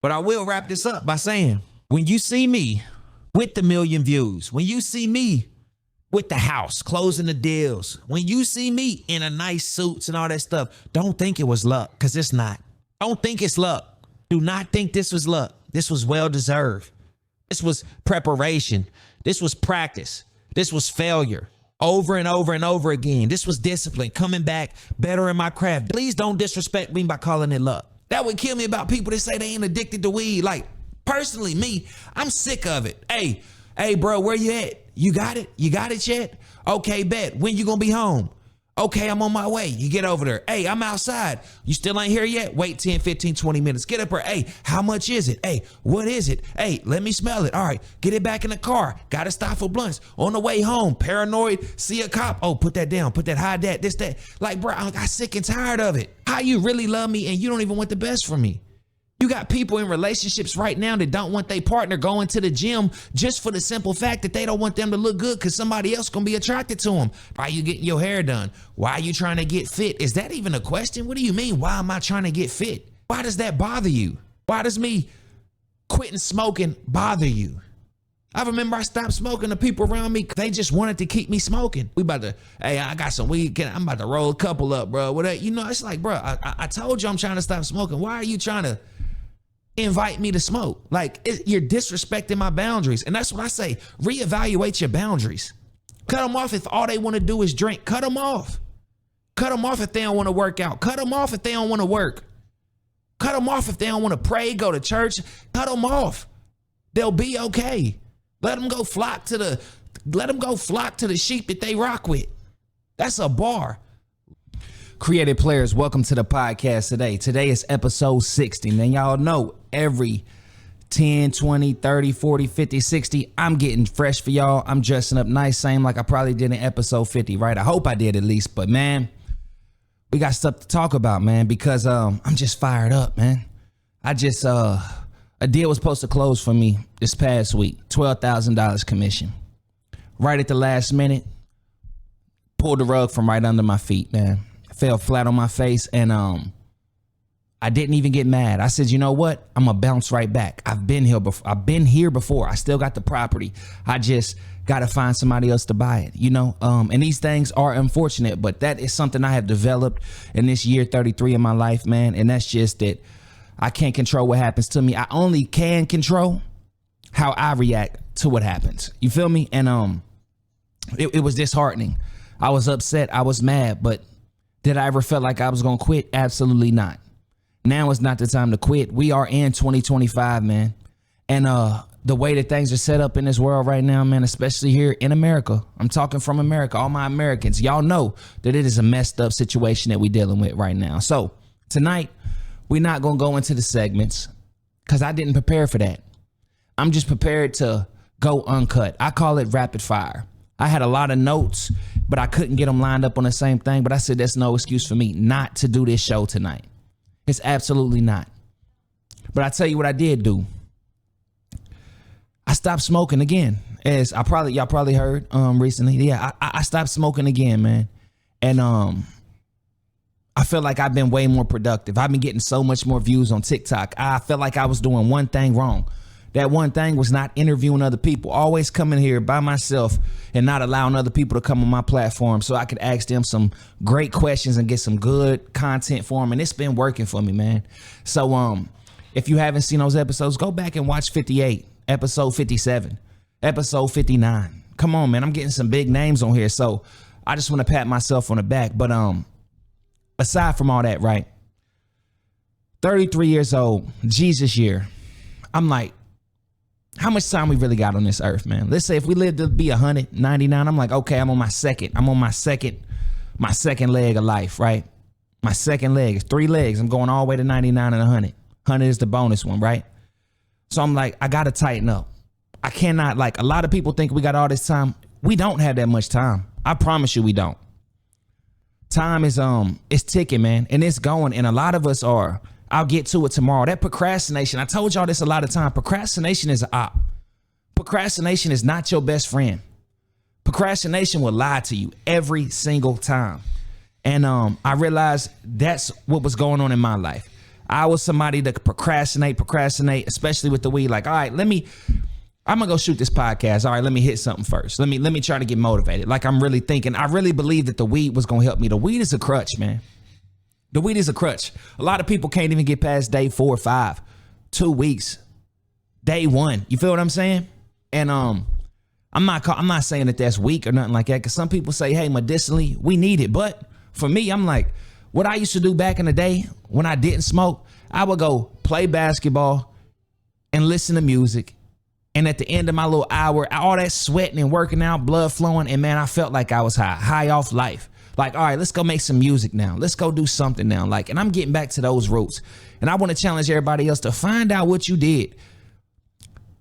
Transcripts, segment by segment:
But I will wrap this up by saying, when you see me with the 1 million views, when you see me with the house, closing the deals, when you see me in a nice suits and all that stuff, don't think it was luck, because it's not. Don't think it's luck. Do not think this was luck. This was well-deserved. This was preparation. This was practice. This was failure over and over and over again. This was discipline, coming back better in my craft. Please don't disrespect me by calling it luck. That would kill me about people that say they ain't addicted to weed. Like, personally, me, I'm sick of it. Hey, bro, where you at? You got it? You got it yet? Okay, bet. When you gonna be home? Okay, I'm on my way. You get over there. Hey, I'm outside. You still ain't here yet? Wait 10, 15, 20 minutes. Get up here. Hey, how much is it? Hey, what is it? Hey, let me smell it. All right, get it back in the car. Got to stop for blunts. On the way home, paranoid, see a cop. Oh, put that down. Put that, hide that, this, that. Like, bro, I got sick and tired of it. How you really love me and you don't even want the best for me? You got people in relationships right now that don't want their partner going to the gym just for the simple fact that they don't want them to look good because somebody else gonna be attracted to them. Why you getting your hair done? Why are you trying to get fit? Is that even a question? What do you mean? Why am I trying to get fit? Why does that bother you? Why does me quitting smoking bother you? I remember I stopped smoking. The people around me, they just wanted to keep me smoking. We about to, hey, I got some weed. I'm about to roll a couple up, bro. Whatever. You know, it's like, bro, I told you I'm trying to stop smoking. Why are you trying to invite me to smoke? Like, you're disrespecting my boundaries. And that's what I say. Reevaluate your boundaries. Cut them off if all they want to do is drink. Cut them off. Cut them off if they don't want to work out. Cut them off if they don't want to work. Cut them off if they don't want to pray, go to church. Cut them off. They'll be okay. Let them go flock to the sheep that they rock with. That's a bar. Creative players, welcome to the podcast today. Today is episode 60. Man, y'all know every 10, 20, 30, 40, 50, 60, I'm getting fresh for y'all. I'm dressing up nice, same like I probably did in episode 50, right? I hope I did at least, but man, we got stuff to talk about, man, because I'm just fired up, man. A deal was supposed to close for me this past week, $12,000 commission. Right at the last minute, pulled the rug from right under my feet, man. Fell flat on my face, and I didn't even get mad. I said, you know what? I'm gonna bounce right back. I've been here before. I still got the property. I just gotta find somebody else to buy it, you know? And these things are unfortunate, but that is something I have developed in this year 33 of my life, man. And that's just that I can't control what happens to me. I only can control how I react to what happens. You feel me? And it was disheartening. I was upset. I was mad, but did I ever feel like I was going to quit? Absolutely not. Now is not the time to quit. We are in 2025, man. And the way that things are set up in this world right now, man, especially here in America, I'm talking from America, all my Americans, y'all know that it is a messed up situation that we're dealing with right now. So tonight, we're not going to go into the segments because I didn't prepare for that. I'm just prepared to go uncut. I call it rapid fire. I had a lot of notes, but I couldn't get them lined up on the same thing. But I said, that's no excuse for me not to do this show tonight. It's absolutely not. But I tell you what I did do. I stopped smoking again. As y'all probably heard recently. Yeah, I stopped smoking again, man. And I feel like I've been way more productive. I've been getting so much more views on TikTok. I felt like I was doing one thing wrong. That one thing was not interviewing other people, always coming here by myself and not allowing other people to come on my platform so I could ask them some great questions and get some good content for them. And it's been working for me, man. So if you haven't seen those episodes, go back and watch 58, episode 57, episode 59. Come on, man. I'm getting some big names on here. So I just want to pat myself on the back. But aside from all that, right? 33 years old, Jesus year. I'm like, how much time we really got on this earth, man? Let's say if we live to be 199, I'm like, okay, I'm on my second leg of life, right? My second leg is 3 legs. I'm going all the way to 99 and 100. 100 is the bonus one, right? So I'm like, I got to tighten up. I cannot, like, a lot of people think we got all this time. We don't have that much time. I promise you we don't. Time is, it's ticking, man, and it's going. And a lot of us are, I'll get to it tomorrow. That procrastination, I told y'all this a lot of time. Procrastination is an op. Procrastination is not your best friend. Procrastination will lie to you every single time. And I realized that's what was going on in my life. I was somebody that could procrastinate, especially with the weed. Like, all right, I'm gonna go shoot this podcast. All right, let me hit something first. Let me try to get motivated. Like, I'm really thinking, I really believe that the weed was gonna help me. The weed is a crutch, man. The weed is a crutch. A lot of people can't even get past day 4 or 5, 2 weeks, day 1. You feel what I'm saying? And I'm not saying that that's weak or nothing like that, because some people say, hey, medicinally, we need it. But for me, I'm like, what I used to do back in the day when I didn't smoke, I would go play basketball and listen to music. And at the end of my little hour, all that sweating and working out, blood flowing, and man, I felt like I was high off life. Like, all right, let's go make some music now. Let's go do something now. Like, and I'm getting back to those roots. And I want to challenge everybody else to find out what you did.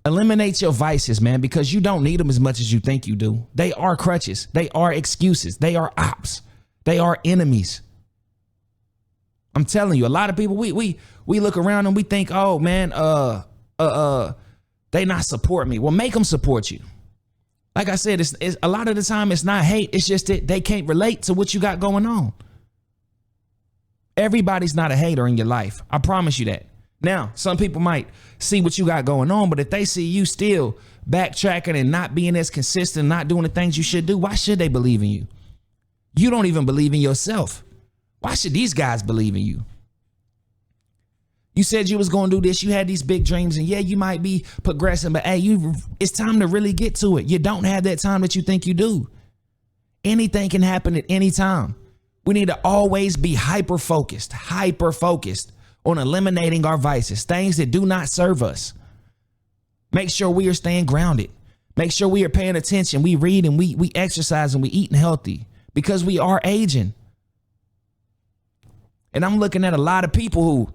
Eliminate your vices, man, because you don't need them as much as you think you do. They are crutches. They are excuses. They are ops. They are enemies. I'm telling you, a lot of people, we look around and we think, oh man, they not support me. Well, make them support you. Like I said, it's a lot of the time it's not hate. It's just that they can't relate to what you got going on. Everybody's not a hater in your life. I promise you that. Now, some people might see what you got going on, but if they see you still backtracking and not being as consistent, not doing the things you should do, why should they believe in you? You don't even believe in yourself. Why should these guys believe in you? You said you was going to do this. You had these big dreams, and yeah, you might be progressing, but hey, it's time to really get to it. You don't have that time that you think you do. Anything can happen at any time. We need to always be hyper-focused on eliminating our vices, things that do not serve us. Make sure we are staying grounded. Make sure we are paying attention. We read and we exercise and we eating healthy, because we are aging. And I'm looking at a lot of people who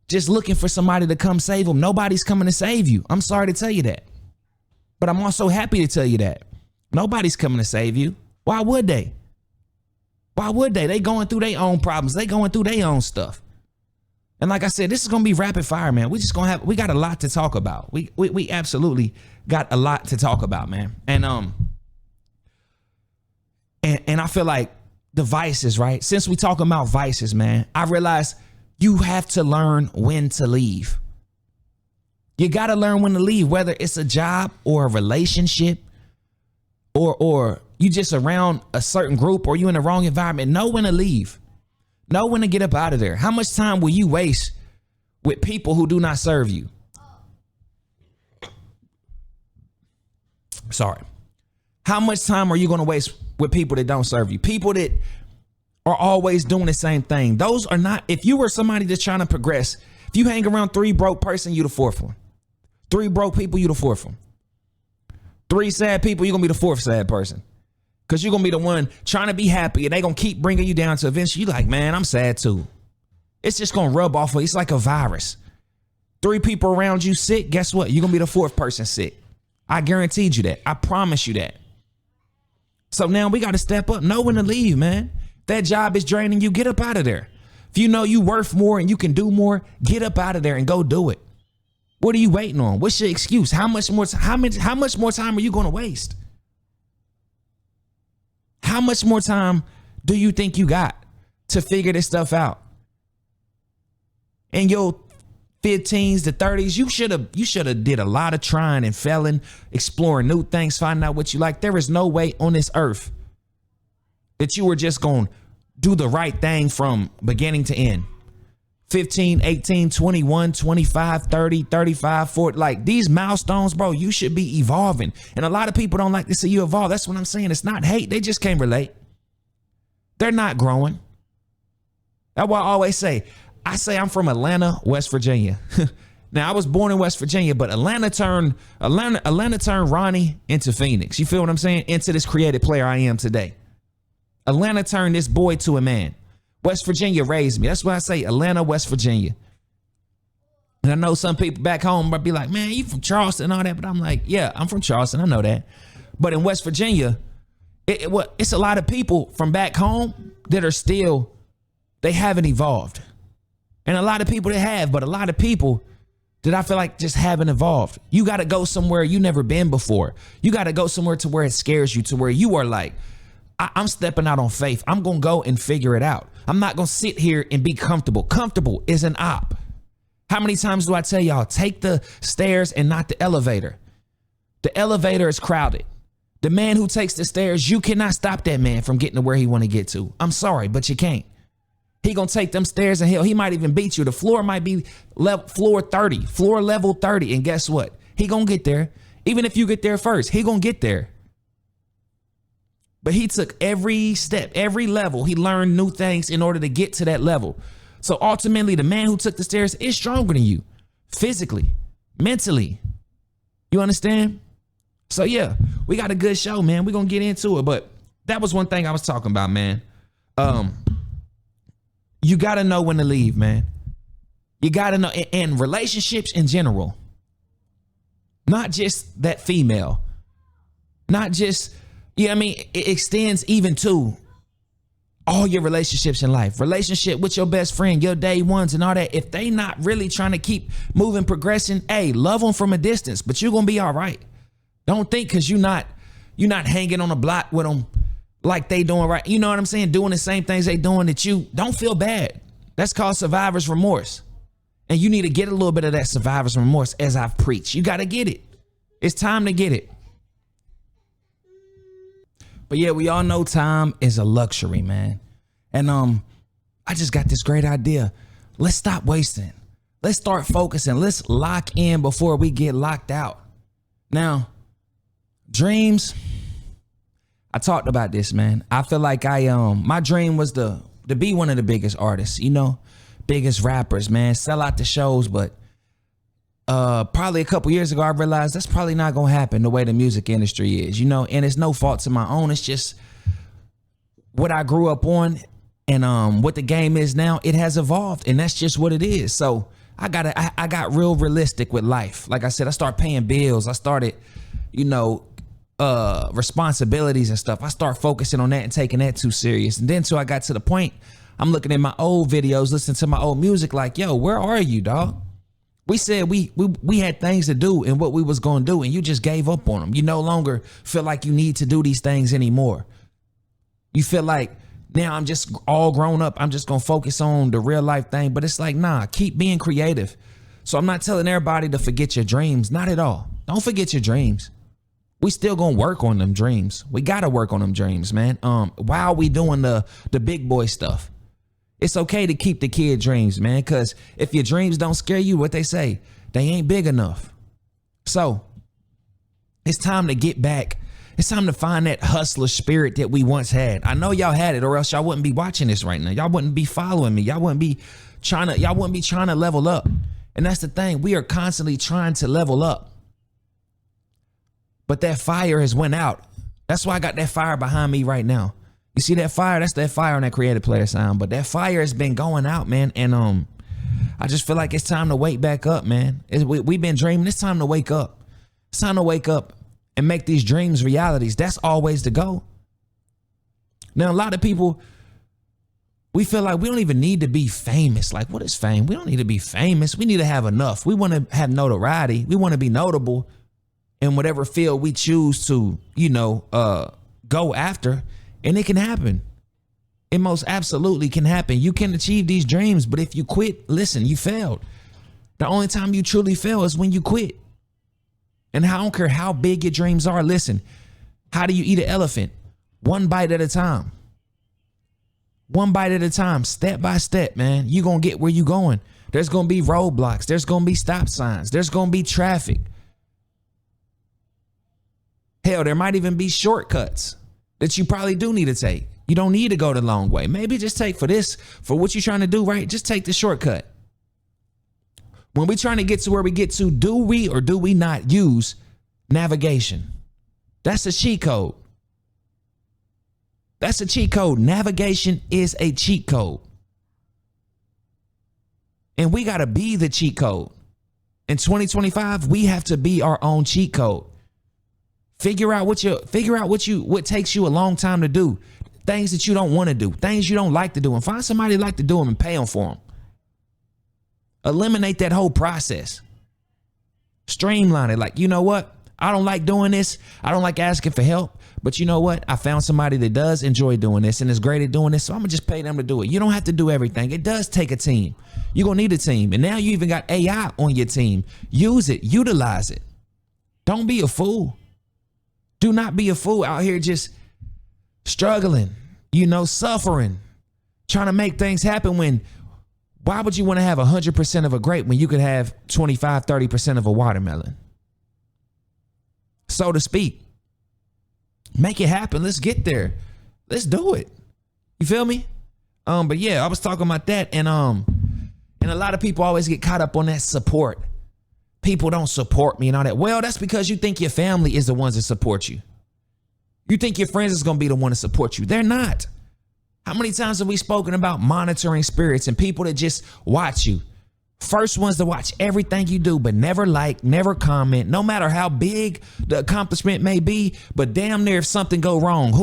just looking for somebody to come save them. Nobody's coming to save you. I'm sorry to tell you that. But I'm also happy to tell you that. Nobody's coming to save you. Why would they? Why would they? They going through their own problems. They going through their own stuff. And like I said, this is going to be rapid fire, man. We got a lot to talk about. We absolutely got a lot to talk about, man. And I feel like the vices, right? Since we talking about vices, man, I realized you have to learn when to leave. You got to learn when to leave, whether it's a job or a relationship or you just around a certain group or you in the wrong environment. Know when to leave. Know when to get up out of there. How much time will you waste with people who do not serve you? Sorry. How much time are you going to waste with people that don't serve you? People that are always doing the same thing. Those are not, if you were somebody that's trying to progress, if you hang around 3 broke person, you the 4th one. 3 broke people, you the 4th one. 3 sad people, you're going to be the 4th sad person. Because you're going to be the one trying to be happy, and they going to keep bringing you down to eventually you're like, man, I'm sad too. It's just going to rub off of you. It's like a virus. 3 people around you sick, guess what? You're going to be the 4th person sick. I guaranteed you that. I promise you that. So now we got to step up. Know when to leave, man. That job is draining you. Get up out of there. If you know you worth more and you can do more, get up out of there and go do it. What are you waiting on? What's your excuse? How much more time are you going to waste? How much more time do you think you got to figure this stuff out? In your 15s to 30s, you should have did a lot of trying and failing, exploring new things, finding out what you like. There is no way on this earth that you were just going to do the right thing from beginning to end. 15, 18, 21, 25, 30, 35, 40, like these milestones, bro, you should be evolving. And a lot of people don't like to see you evolve. That's what I'm saying. It's not hate. They just can't relate. They're not growing. That's why I always say I'm from Atlanta, West Virginia. Now I was born in West Virginia, but Atlanta turned Ronnie into Phoenix. You feel what I'm saying? Into this creative player I am today. Atlanta turned this boy to a man. West Virginia raised me. That's why I say Atlanta, West Virginia. And I know some people back home might be like, man, you from Charleston and all that. But I'm like, yeah, I'm from Charleston. I know that. But in West Virginia, it's a lot of people from back home that are still, they haven't evolved. And a lot of people that have, but a lot of people that I feel like just haven't evolved. You got to go somewhere you never been before. You got to go somewhere to where it scares you, to where you are like, I'm stepping out on faith. I'm going to go and figure it out. I'm not going to sit here and be comfortable. Comfortable is an op. How many times do I tell y'all, take the stairs and not the elevator? The elevator is crowded. The man who takes the stairs, you cannot stop that man from getting to where he want to get to. I'm sorry, but you can't. He gonna take them stairs and hell, he might even beat you. The floor might be floor level 30. And guess what? He gonna get there. Even if you get there first, he gonna get there. But he took every step, every level. He learned new things in order to get to that level. So ultimately, the man who took the stairs is stronger than you, physically, mentally. You understand? So yeah, we got a good show, man. We're gonna get into it. But that was one thing I was talking about, man. You gotta know when to leave, man. You gotta know, and relationships in general, not just that female, not just, you know what I mean? It extends even to all your relationships in life. Relationship with your best friend, your day ones and all that. If they not really trying to keep moving, progressing, hey, love them from a distance, but you're gonna be all right. Don't think because you're not hanging on a block with them like they doing right. You know what I'm saying? Doing the same things they doing that you don't feel bad. That's called survivor's remorse. And you need to get a little bit of that survivor's remorse as I've preached. You got to get it. It's time to get it. But yeah, we all know time is a luxury, man. And I just got this great idea. Let's stop wasting. Let's start focusing. Let's lock in before we get locked out. Now, dreams, I talked about this, man. I feel like my dream was to be one of the biggest artists, you know, biggest rappers, man, sell out the shows. But probably a couple years ago, I realized that's probably not going to happen the way the music industry is, you know, and it's no fault to my own. It's just what I grew up on and what the game is now. It has evolved, and that's just what it is. So I got real realistic with life. Like I said, I started paying bills. I started, you know, responsibilities and stuff. I start focusing on that and taking that too serious. And then till I got to the point, I'm looking at my old videos, listening to my old music like, yo, where are you, dog? We said we had things to do and what we was going to do, and you just gave up on them. You no longer feel like you need to do these things anymore. You feel like, now I'm just all grown up. I'm just going to focus on the real life thing. But it's like, nah, keep being creative. So I'm not telling everybody to forget your dreams. Not at all. Don't forget your dreams. We still going to work on them dreams. We got to work on them dreams, man. While we doing the big boy stuff. It's okay to keep the kid dreams, man, because if your dreams don't scare you, what they say, they ain't big enough. So it's time to get back. It's time to find that hustler spirit that we once had. I know y'all had it, or else y'all wouldn't be watching this right now. Y'all wouldn't be following me. Y'all wouldn't be trying to level up. And that's the thing. We are constantly trying to level up. But that fire has went out. That's why I got that fire behind me right now. You see that fire? That's that fire on that Creative Player sound. But that fire has been going out, man. And I just feel like it's time to wake back up, man. We've been dreaming. It's time to wake up. It's time to wake up and make these dreams realities. That's always the goal. Now, a lot of people, we feel like we don't even need to be famous. Like, what is fame? We don't need to be famous. We need to have enough. We want to have notoriety. We want to be notable in whatever field we choose to, you know, go after. And it can happen. It most absolutely can happen. You can achieve these dreams, but if you quit, listen, you failed. The only time you truly fail is when you quit. And I don't care how big your dreams are. Listen, how do you eat an elephant? One bite at a time. One bite at a time, step by step, man. You're going to get where you're going. There's going to be roadblocks. There's going to be stop signs. There's going to be traffic. Hell, there might even be shortcuts that you probably do need to take. You don't need to go the long way. Maybe just take for what you're trying to do, right? Just take the shortcut. When we're trying to get to where we get to, do we or do we not use navigation? That's a cheat code. That's a cheat code. Navigation is a cheat code. And we got to be the cheat code. In 2025, we have to be our own cheat code. Figure out what takes you a long time to do. Things that you don't want to do, things you don't like to do, and find somebody who like to do them and pay them for them. Eliminate that whole process. Streamline it. Like, you know what? I don't like doing this. I don't like asking for help. But you know what? I found somebody that does enjoy doing this and is great at doing this. So I'm going to just pay them to do it. You don't have to do everything. It does take a team. You're going to need a team. And now you even got AI on your team. Use it. Utilize it. Don't be a fool. Do not be a fool out here just struggling, suffering, trying to make things happen when why would you want to have 100% of a grape when you could have 25, 30% of a watermelon? So to speak. Make it happen. Let's get there. Let's do it. You feel me? But yeah, I was talking about that, and a lot of people always get caught up on that support. People don't support me and all that. Well, that's because you think your family is the ones that support you. You think your friends is gonna be the one to support you. They're not. How many times have we spoken about monitoring spirits and people that just watch you? First ones to watch everything you do, but never like, never comment, no matter how big the accomplishment may be. But damn near if something go wrong,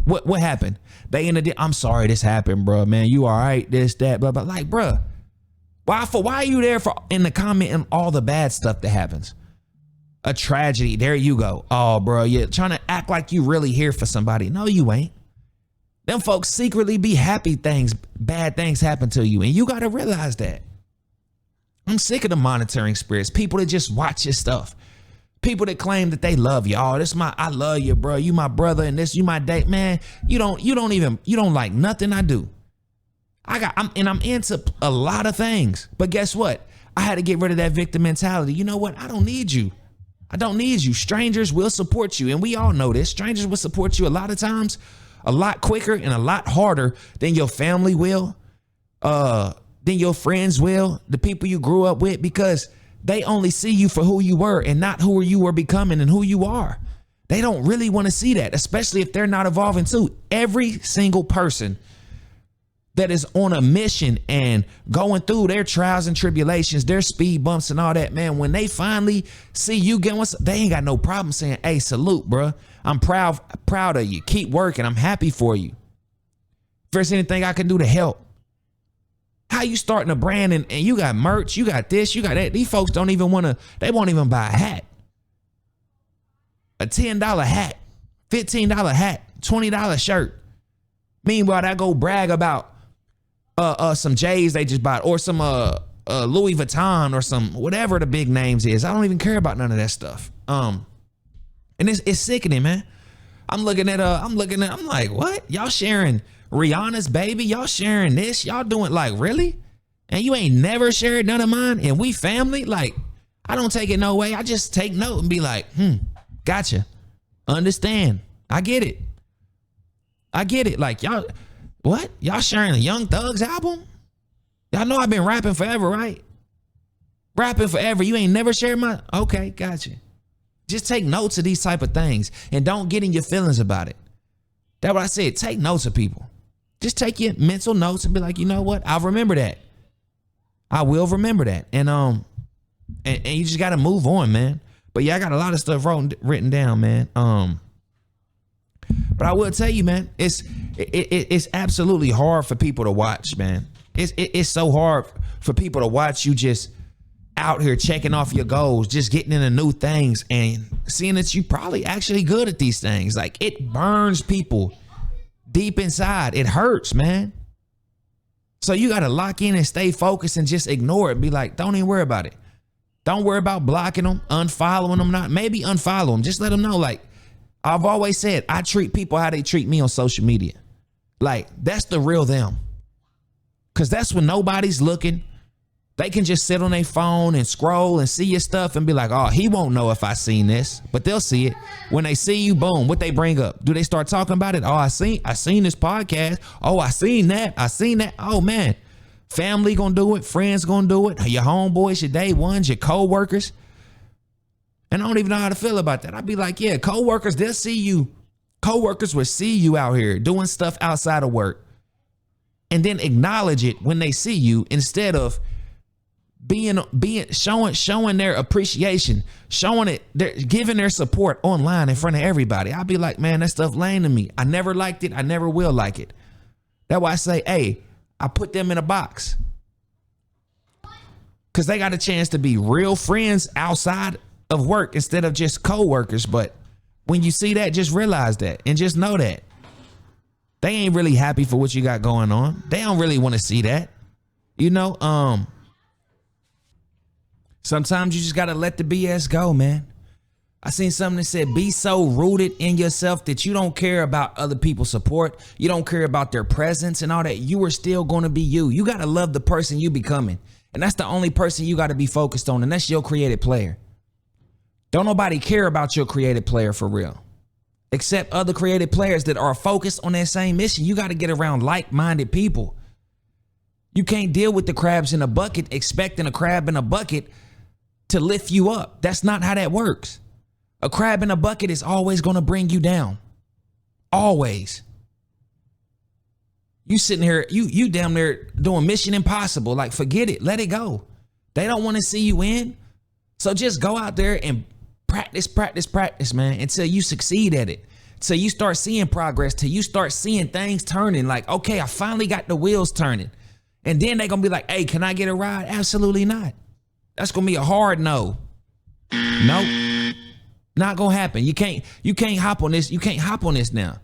what happened? They ended it. I'm sorry this happened, bro. Man, you all right? This, that, blah, blah. Like, bro, why are you there for in the comment and all the bad stuff that happens? A tragedy. There you go. Oh, bro, you're trying to act like you really here for somebody. No, you ain't. Them folks secretly be happy bad things happen to you, and you got to realize that. I'm sick of the monitoring spirits. People that just watch your stuff. People that claim that they love you. Oh, I love you, bro. You my brother, and you my date. Man, you don't like nothing I do. I'm into a lot of things. But guess what? I had to get rid of that victim mentality. You know what? I don't need you. I don't need you. Strangers will support you. And we all know this. Strangers will support you a lot of times, a lot quicker and a lot harder than your family will, than your friends will, the people you grew up with, because they only see you for who you were and not who you were becoming and who you are. They don't really want to see that, especially if they're not evolving too. Every single person that is on a mission and going through their trials and tribulations, their speed bumps and all that, man, when they finally see you getting, they ain't got no problem saying, hey, salute, bro. I'm proud of you. Keep working. I'm happy for you. If there's anything I can do to help. How you starting a brand and you got merch, you got this, you got that. These folks don't even want to, they won't even buy a hat. A $10 hat, $15 hat, $20 shirt. Meanwhile, I go brag about some J's they just bought, or some Louis Vuitton, or some whatever the big names is. I don't even care about none of that stuff. And it's sickening, man. I'm like, what? Y'all sharing Rihanna's baby? Y'all sharing this? Y'all doing, like, really? And you ain't never shared none of mine, and we family? Like, I don't take it no way. I just take note and be like, gotcha. Understand. I get it. Like, y'all, what? Y'all sharing a Young Thug's album? Y'all know I've been rapping forever, right? Rapping forever. You ain't never shared my, okay, gotcha. Just take notes of these type of things and don't get in your feelings about it. That's what I said. Take notes of people. Just take your mental notes and be like, you know what? I'll remember that. I will remember that. And you just got to move on, man. But yeah, I got a lot of stuff written down, man. But I will tell you, man, it's absolutely hard for people to watch, man. It's so hard for people to watch you just out here checking off your goals, just getting into new things and seeing that you probably actually good at these things. Like, it burns people deep inside. It hurts, man. So you got to lock in and stay focused and just ignore it. Be like, don't even worry about it. Don't worry about blocking them, unfollowing them, maybe unfollow them. Just let them know, like, I've always said, I treat people how they treat me on social media. Like, that's the real them. Because that's when nobody's looking. They can just sit on their phone and scroll and see your stuff and be like, oh, he won't know if I seen this. But they'll see it. When they see you, boom, what they bring up? Do they start talking about it? Oh, I seen this podcast. Oh, I seen that. Oh, man. Family gonna do it. Friends gonna do it. Your homeboys, your day ones, your co-workers. And I don't even know how to feel about that. I'd be like, yeah, co-workers, they'll see you. Co-workers will see you out here doing stuff outside of work and then acknowledge it when they see you, instead of showing their appreciation, showing it, they're giving their support online in front of everybody. I'll be like, man, that stuff lame to me. I never liked it. I never will like it. That's why I say, hey, I put them in a box, because they got a chance to be real friends outside of work instead of just co-workers. But when you see that, just realize that and just know that they ain't really happy for what you got going on. They don't really want to see that. You know, sometimes you just got to let the BS go, man. I seen something that said, be so rooted in yourself that you don't care about other people's support. You don't care about their presence and all that. You are still going to be you. You got to love the person you becoming. And that's the only person you got to be focused on. And that's your creative player. Don't nobody care about your creative player for real, except other creative players that are focused on that same mission. You got to get around like-minded people. You can't deal with the crabs in a bucket expecting a crab in a bucket to lift you up. That's not how that works. A crab in a bucket is always going to bring you down. Always. You sitting here, you damn near doing Mission Impossible. Like, forget it. Let it go. They don't want to see you in. So just go out there and practice, man, until you succeed at it. Till you start seeing progress, till you start seeing things turning. Like, okay, I finally got the wheels turning. And then they're going to be like, hey, can I get a ride? Absolutely not. That's going to be a hard no. Nope. Not gonna happen. You can't hop on this. You can't hop on this now.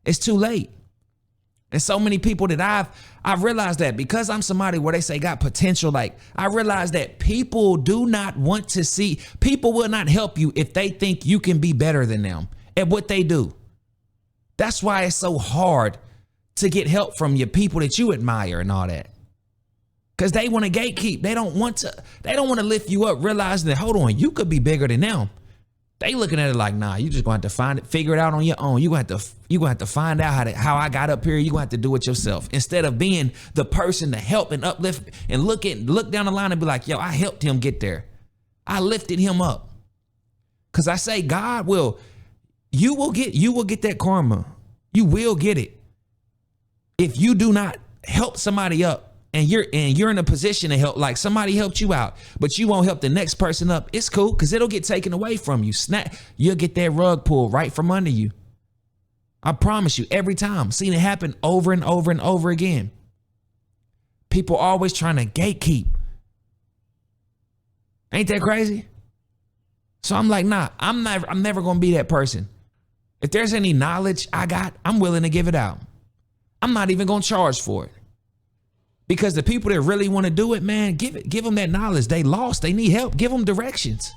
It's too late. And so many people that I've realized that because I'm somebody where they say got potential, like I realized that people do not want to see, people will not help you if they think you can be better than them at what they do. That's why it's so hard to get help from your people that you admire and all that. Cause they want to gatekeep. They don't want to lift you up, realizing that, hold on, you could be bigger than them. They looking at it like, nah, you just going to have to figure it out on your own. You going to have to find out how I got up here. You going to have to do it yourself instead of being the person to help and uplift and look down the line and be like, yo, I helped him get there. I lifted him up. Cause I say you will get that karma. You will get it. If you do not help somebody up, and you're in a position to help, like somebody helped you out, but you won't help the next person up, it's cool because it'll get taken away from you. You'll get that rug pulled right from under you. I promise you, every time. Seen it happen over and over and over again. People always trying to gatekeep. Ain't that crazy? So I'm like, nah, I'm never gonna be that person. If there's any knowledge I got, I'm willing to give it out. I'm not even gonna charge for it. Because the people that really want to do it, man, give them that knowledge. They lost. They need help. Give them directions.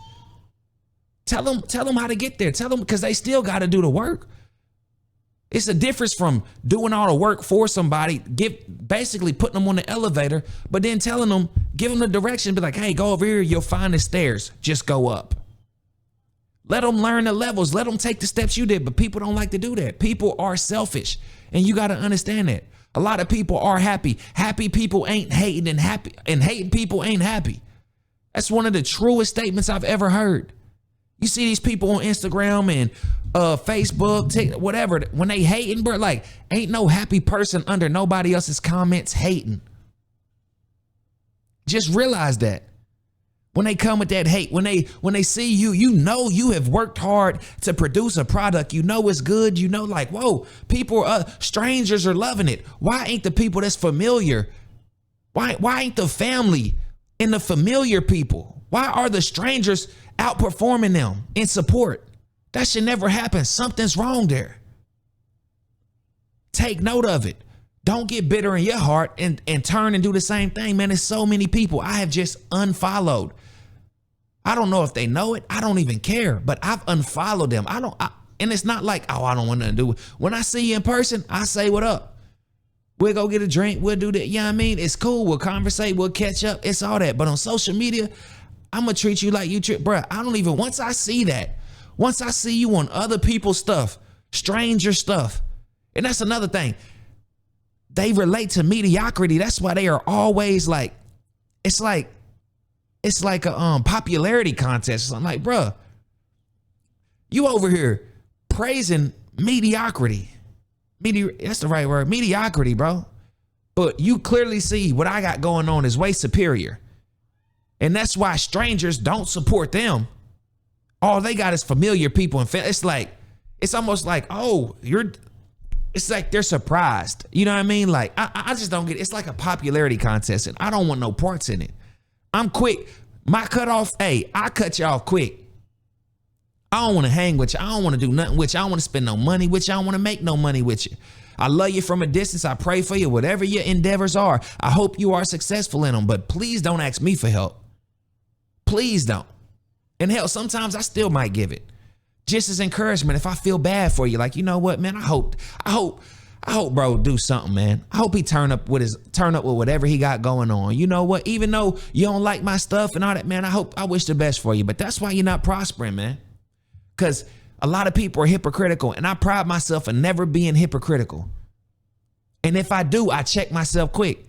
Tell them how to get there. Tell them, because they still got to do the work. It's a difference from doing all the work for somebody, basically putting them on the elevator, but then telling them, give them the direction, be like, hey, go over here. You'll find the stairs. Just go up. Let them learn the levels. Let them take the steps you did. But people don't like to do that. People are selfish, and you got to understand that. A lot of people are happy. Happy people ain't hating, and hating people ain't happy. That's one of the truest statements I've ever heard. You see these people on Instagram and Facebook, TikTok, whatever, when they hating, bro, like ain't no happy person under nobody else's comments hating. Just realize that. When they come with that hate, when they see you, you know you have worked hard to produce a product. You know it's good. You know, like, whoa, people, strangers are loving it. Why ain't the people that's familiar? Why ain't the family and the familiar people? Why are the strangers outperforming them in support? That should never happen. Something's wrong there. Take note of it. Don't get bitter in your heart and turn and do the same thing, man. There's so many people I have just unfollowed. I don't know if they know it. I don't even care, but I've unfollowed them. And it's not like, oh, I don't want nothing to do with it. When I see you in person, I say, what up? We'll go get a drink. We'll do that. You know what I mean? It's cool. We'll conversate. We'll catch up. It's all that. But on social media, I'm going to treat you like you treat, bruh. Once I see that, once I see you on other people's stuff, stranger stuff, and that's another thing. They relate to mediocrity. That's why they are always like, it's like a popularity contest. I'm like, bruh, you over here praising mediocrity. That's the right word, mediocrity, bro. But you clearly see what I got going on is way superior. And that's why strangers don't support them. All they got is familiar people. And it's almost like, oh, it's like they're surprised. You know what I mean? Like, I just don't get it. It's like a popularity contest, and I don't want no parts in it. I'm quick. My cutoff, hey, I cut you off quick. I don't want to hang with you. I don't want to do nothing with you. I don't want to spend no money with you. I don't want to make no money with you. I love you from a distance. I pray for you. Whatever your endeavors are, I hope you are successful in them. But please don't ask me for help. Please don't. And hell, sometimes I still might give it. Just as encouragement if I feel bad for you. Like, you know what, man, I hope bro do something, man. I hope he turn up with whatever he got going on. You know what? Even though you don't like my stuff and all that, man, I wish the best for you. But that's why you're not prospering, man. Because a lot of people are hypocritical, and I pride myself in never being hypocritical. And if I do, I check myself quick.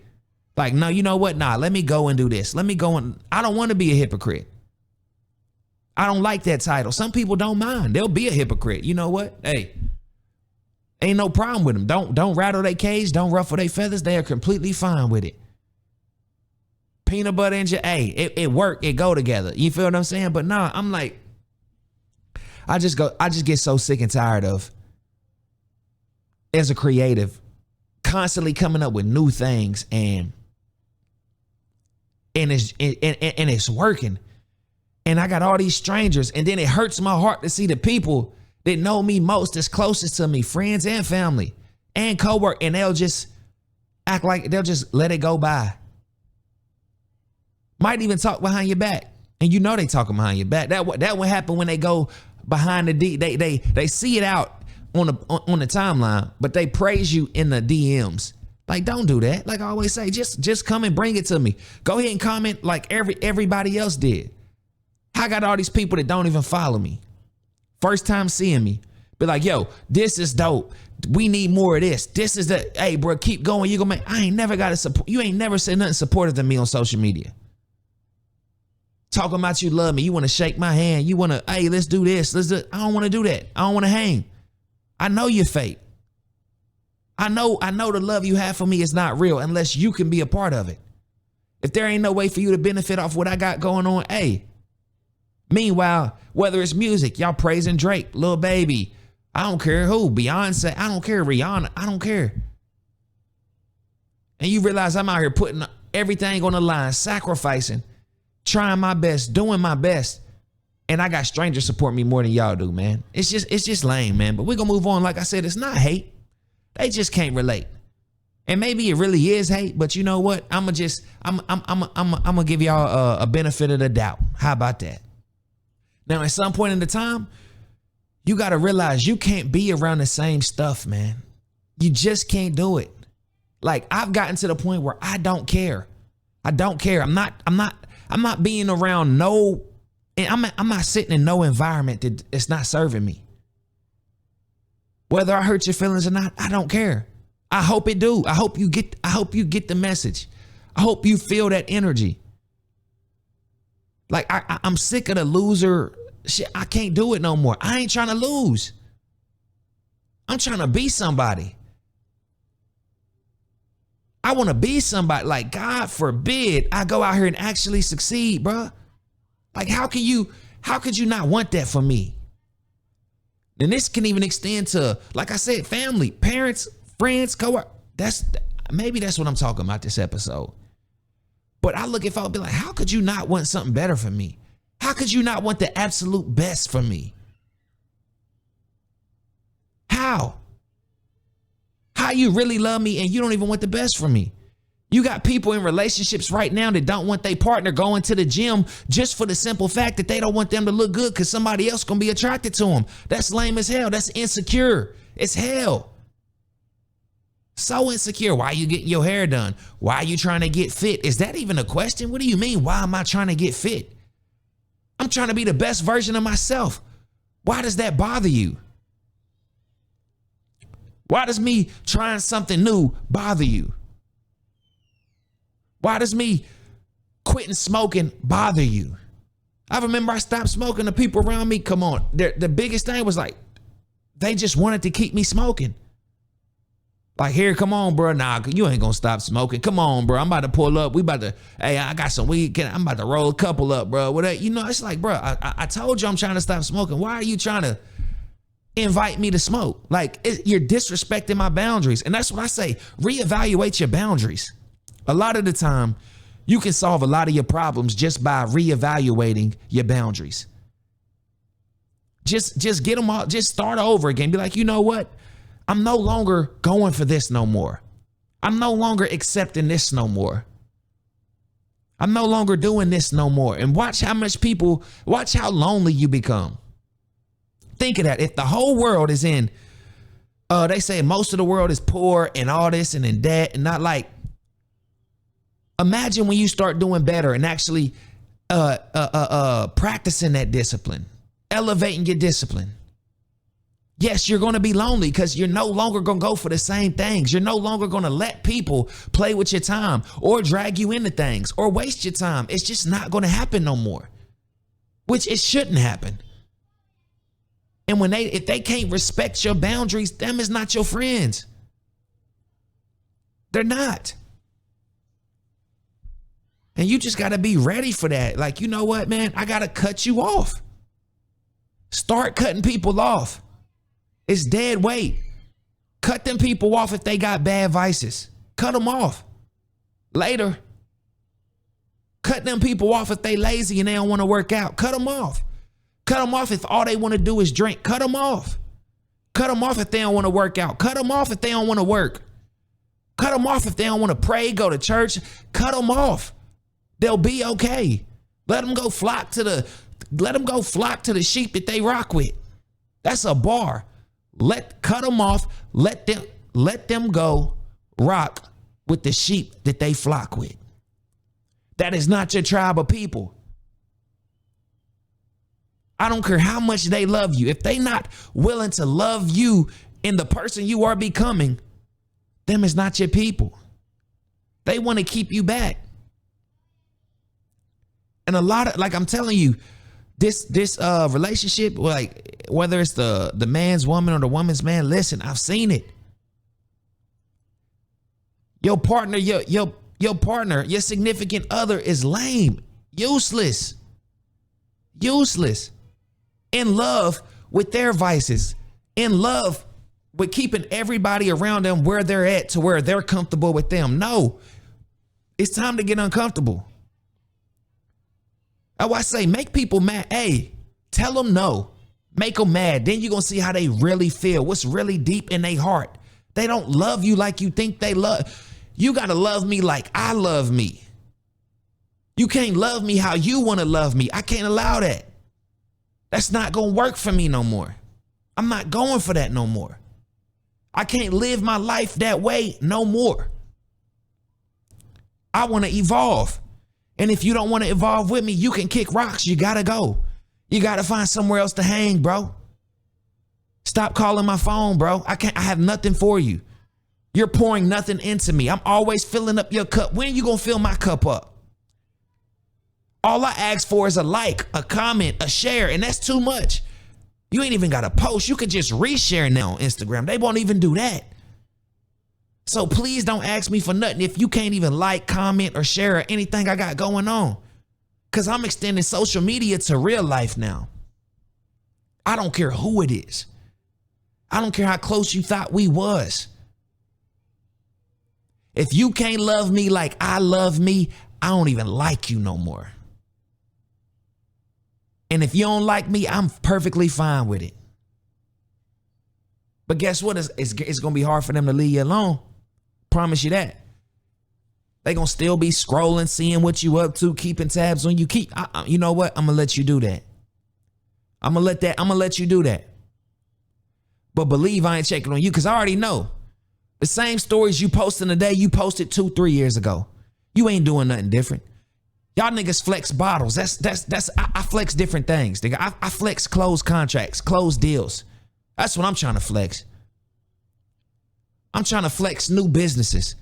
Like, no, you know what? Nah, let me go and do this. Let me go and I don't want to be a hypocrite. I don't like that title. Some people don't mind. They'll be a hypocrite. You know what? Hey, ain't no problem with them. Don't rattle their cage. Don't ruffle their feathers. They are completely fine with it. Peanut butter and it work. It go together. You feel what I'm saying? But nah, I'm like, I just get so sick and tired of, as a creative, constantly coming up with new things and it's working. And I got all these strangers, and then it hurts my heart to see the people that know me most, that's closest to me, friends and family and coworker, and they'll just act like they'll just let it go by. Might even talk behind your back, and you know they talking behind your back. That would happen when they go behind the they see it out on the timeline, but they praise you in the DMs. Like, don't do that. Like I always say, just come and bring it to me. Go ahead and comment like everybody else did. I got all these people that don't even follow me. First time seeing me. Be like, yo, this is dope. We need more of this. This is the, hey, bro, keep going. You gonna make, I ain't never got to support. You ain't never said nothing supportive than me on social media. Talking about you love me. You want to shake my hand. You want to, hey, let's do this. I don't want to do that. I don't want to hang. I know you're fake. I know the love you have for me is not real unless you can be a part of it. If there ain't no way for you to benefit off what I got going on, hey. Meanwhile, whether it's music, y'all praising Drake, Lil Baby, I don't care who, Beyonce, I don't care, Rihanna, I don't care. And you realize I'm out here putting everything on the line, sacrificing, trying my best, doing my best. And I got strangers support me more than y'all do, man. It's just lame, man. But we're gonna move on. Like I said, it's not hate. They just can't relate. And maybe it really is hate, but you know what? I'm gonna give y'all a benefit of the doubt. How about that? Now, at some point in the time, you got to realize you can't be around the same stuff, man. You just can't do it. Like, I've gotten to the point where I don't care. I don't care. I'm not being around I'm not sitting in no environment that it's not serving me. Whether I hurt your feelings or not, I don't care. I hope it do. I hope you get the message. I hope you feel that energy. Like, I'm sick of the loser shit. I can't do it no more. I ain't trying to lose. I'm trying to be somebody. I want to be somebody. Like, God forbid I go out here and actually succeed, bro. Like, how could you not want that for me? And this can even extend to, like I said, family, parents, friends, coworkers. Maybe that's what I'm talking about this episode. But I look, if I would be like, how could you not want something better for me? How could you not want the absolute best for me? How? How you really love me and you don't even want the best for me? You got people in relationships right now that don't want their partner going to the gym just for the simple fact that they don't want them to look good because somebody else gonna be attracted to them. That's lame as hell. That's insecure. It's hell. So insecure. Why are you getting your hair done? Why are you trying to get fit? Is that even a question? What do you mean? Why am I trying to get fit? I'm trying to be the best version of myself. Why does that bother you? Why does me trying something new bother you? Why does me quitting smoking bother you? I remember I stopped smoking. The people around me, come on. The biggest thing was like, they just wanted to keep me smoking. Like, here, come on, bro. Nah, you ain't gonna stop smoking. Come on, bro. I'm about to pull up. Hey, I got some weed. I'm about to roll a couple up, bro. Whatever. You know, it's like, bro, I told you I'm trying to stop smoking. Why are you trying to invite me to smoke? Like, you're disrespecting my boundaries. And that's what I say. Reevaluate your boundaries. A lot of the time, you can solve a lot of your problems just by reevaluating your boundaries. Just get them all, just start over again. Be like, you know what? I'm no longer going for this no more. I'm no longer accepting this no more. I'm no longer doing this no more. And watch how lonely you become. Think of that. If the whole world is in, they say most of the world is poor and all this and in debt and not like, imagine when you start doing better and actually practicing that discipline, elevating your discipline. Yes, you're going to be lonely because you're no longer going to go for the same things. You're no longer going to let people play with your time or drag you into things or waste your time. It's just not going to happen no more, which it shouldn't happen. And if they can't respect your boundaries, them is not your friends. They're not. And you just got to be ready for that. Like, you know what, man? I got to cut you off. Start cutting people off. It's dead weight. Cut them people off if they got bad vices. Cut them off. Later. Cut them people off if they lazy and they don't want to work out. Cut them off. Cut them off if all they want to do is drink. Cut them off. Cut them off if they don't want to work out. Cut them off if they don't want to work. Cut them off if they don't want to pray, go to church. Cut them off. They'll be okay. Let them go flock to the sheep that they rock with. That's a bar. Cut them off. Let them go rock with the sheep that they flock with. That is not your tribe of people. I don't care how much they love you. If they not willing to love you in the person you are becoming, them is not your people. They want to keep you back. And a lot of, like I'm telling you, this relationship, like whether it's the man's woman or the woman's man, listen, I've seen it. Your partner, your partner, your significant other is lame, useless, in love with their vices, in love with keeping everybody around them where they're at to where they're comfortable with them. No, it's time to get uncomfortable. Oh, I say, make people mad. Hey, tell them no. Make them mad. Then you're going to see how they really feel. What's really deep in their heart. They don't love you like you think they love. You got to love me like I love me. You can't love me how you want to love me. I can't allow that. That's not going to work for me no more. I'm not going for that no more. I can't live my life that way no more. I want to evolve. And if you don't want to evolve with me, you can kick rocks. You got to go. You got to find somewhere else to hang, bro. Stop calling my phone, bro. I have nothing for you. You're pouring nothing into me. I'm always filling up your cup. When are you going to fill my cup up? All I ask for is a like, a comment, a share, and that's too much. You ain't even got to post. You could just reshare now on Instagram. They won't even do that. So please don't ask me for nothing if you can't even like, comment, or share anything I got going on. Because I'm extending social media to real life now. I don't care who it is. I don't care how close you thought we was. If you can't love me like I love me, I don't even like you no more. And if you don't like me, I'm perfectly fine with it. But guess what? It's going to be hard for them to leave you alone. Promise you that. They going to still be scrolling, seeing what you up to, keeping tabs on you. You know what? I'm going to let you do that. I'm going to let you do that. But believe I ain't checking on you because I already know. The same stories you posting today, you posted 2-3 years ago. You ain't doing nothing different. Y'all niggas flex bottles. I flex different things. Nigga. I flex closed contracts, closed deals. That's what I'm trying to flex. I'm trying to flex new businesses,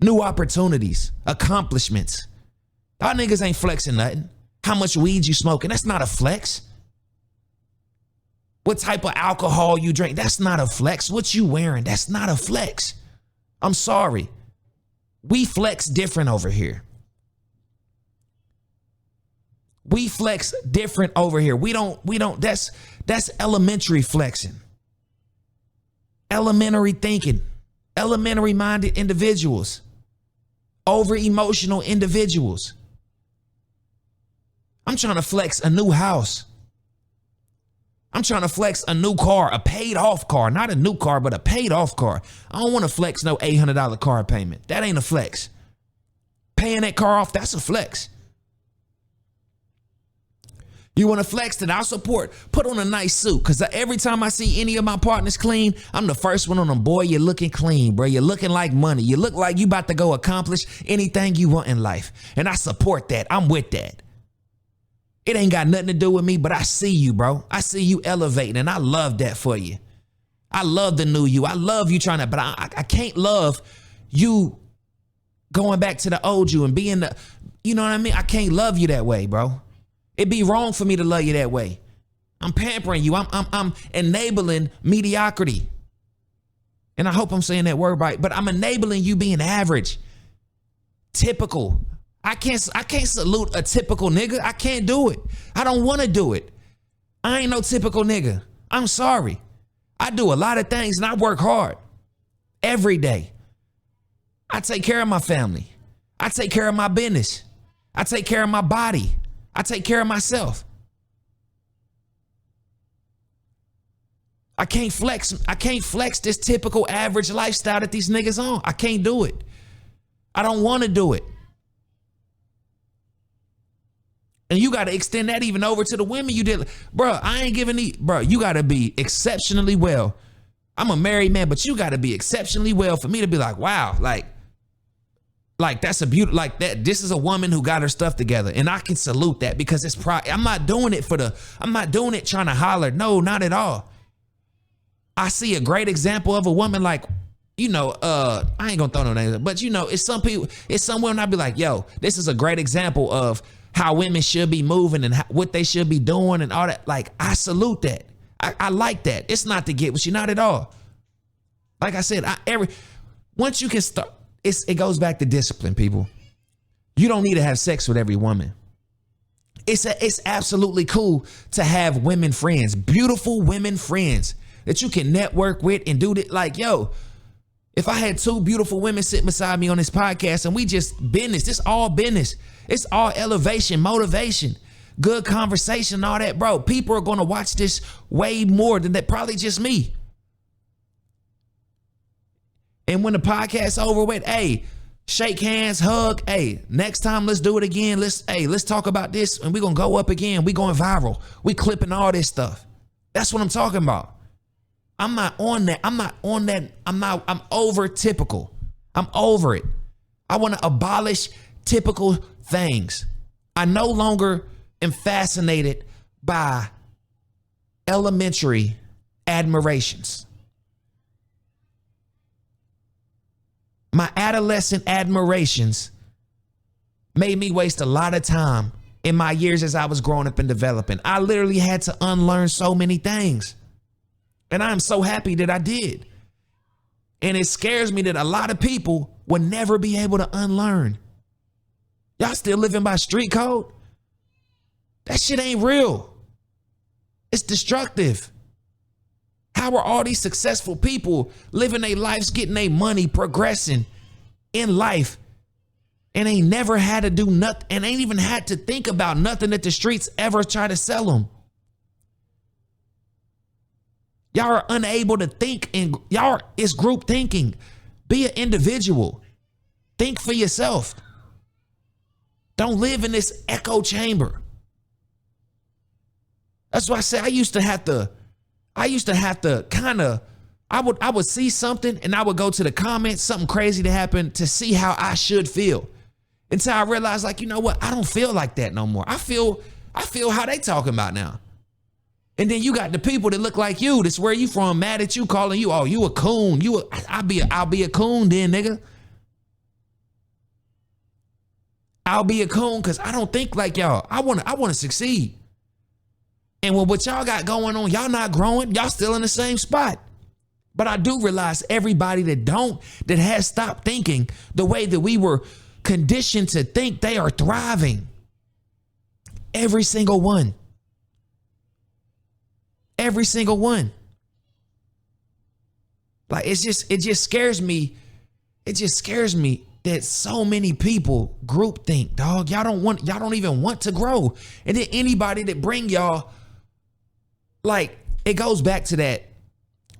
new opportunities, accomplishments. Y'all niggas ain't flexing nothing. How much weed you smoking? That's not a flex. What type of alcohol you drink? That's not a flex. What you wearing? That's not a flex. I'm sorry. We flex different over here. We flex different over here. We don't, that's elementary flexing. Elementary thinking. Elementary minded individuals. Over emotional individuals. I'm trying to flex a new house. I'm trying to flex a new car, a paid off car, not a new car, but a paid off car. I don't want to flex no $800 car payment. That ain't a flex. Paying that car off, that's a flex. You want to flex that I'll support. Put on a nice suit. Because every time I see any of my partners clean, I'm the first one on them. Boy, you're looking clean, bro. You're looking like money. You look like you about to go accomplish anything you want in life. And I support that. I'm with that. It ain't got nothing to do with me, but I see you, bro. I see you elevating, and I love that for you. I love the new you. I love you trying to, but I can't love you going back to the old you and being the, you know what I mean? I can't love you that way, bro. It'd be wrong for me to love you that way. I'm pampering you. I'm enabling mediocrity. And I hope I'm saying that word right, but I'm enabling you being average, typical. I can't salute a typical nigga. I can't do it. I don't want to do it. I ain't no typical nigga. I'm sorry. I do a lot of things and I work hard every day. I take care of my family. I take care of my business. I take care of my body. I take care of myself. I can't flex this typical average lifestyle that these niggas on. I can't do it. I don't want to do it. And you got to extend that even over to the women you did. Bro, I ain't giving bro, you got to be exceptionally well. I'm a married man, but you got to be exceptionally well for me to be like, wow, like that's a beautiful, like that. This is a woman who got her stuff together, and I can salute that because it's pride. I'm not doing it trying to holler. No, not at all. I see a great example of a woman like, you know, I ain't gonna throw no names, but you know, it's some women I'd be like, yo, this is a great example of how women should be moving and what they should be doing and all that. Like, I salute that. I like that. It's not to get with you, not at all. Like I said, once you can start, it goes back to discipline, people. You don't need to have sex with every woman. It's absolutely cool to have women friends, beautiful women friends that you can network with and do that. Like, yo, if I had two beautiful women sitting beside me on this podcast and we just business, this all business. It's all elevation, motivation, good conversation, all that, bro. People are going to watch this way more than that, probably just me. And when the podcast's over with, hey, shake hands, hug. Hey, next time let's do it again. Let's talk about this and we're going to go up again. We going viral. We clipping all this stuff. That's what I'm talking about. I'm not on that. I'm over typical. I'm over it. I want to abolish typical things. I no longer am fascinated by elementary admirations. My adolescent admirations made me waste a lot of time in my years as I was growing up and developing. I literally had to unlearn so many things. And I'm so happy that I did. And it scares me that a lot of people will never be able to unlearn. Y'all still living by street code? That shit ain't real. It's destructive. How are all these successful people living their lives, getting their money, progressing in life, and ain't never had to do nothing, and ain't even had to think about nothing that the streets ever try to sell them? Y'all are unable to think, and it's group thinking. Be an individual. Think for yourself. Don't live in this echo chamber. That's why I say I used to have to kind of, I would see something and I would go to the comments, something crazy to happen to see how I should feel. Until I realized, like, you know what? I don't feel like that no more. I feel how they talking about now. And then you got the people that look like you, that's where you from, mad at you, calling you, oh, you a coon. I'll be a coon then, nigga. I'll be a coon because I don't think like y'all. I want to succeed. And with what y'all got going on, y'all not growing. Y'all still in the same spot. But I do realize everybody that has stopped thinking the way that we were conditioned to think, they are thriving. Every single one. Every single one. Like, it just scares me. It just scares me that so many people group think, dog. Y'all don't even want to grow. And then anybody that bring y'all like it goes back to that.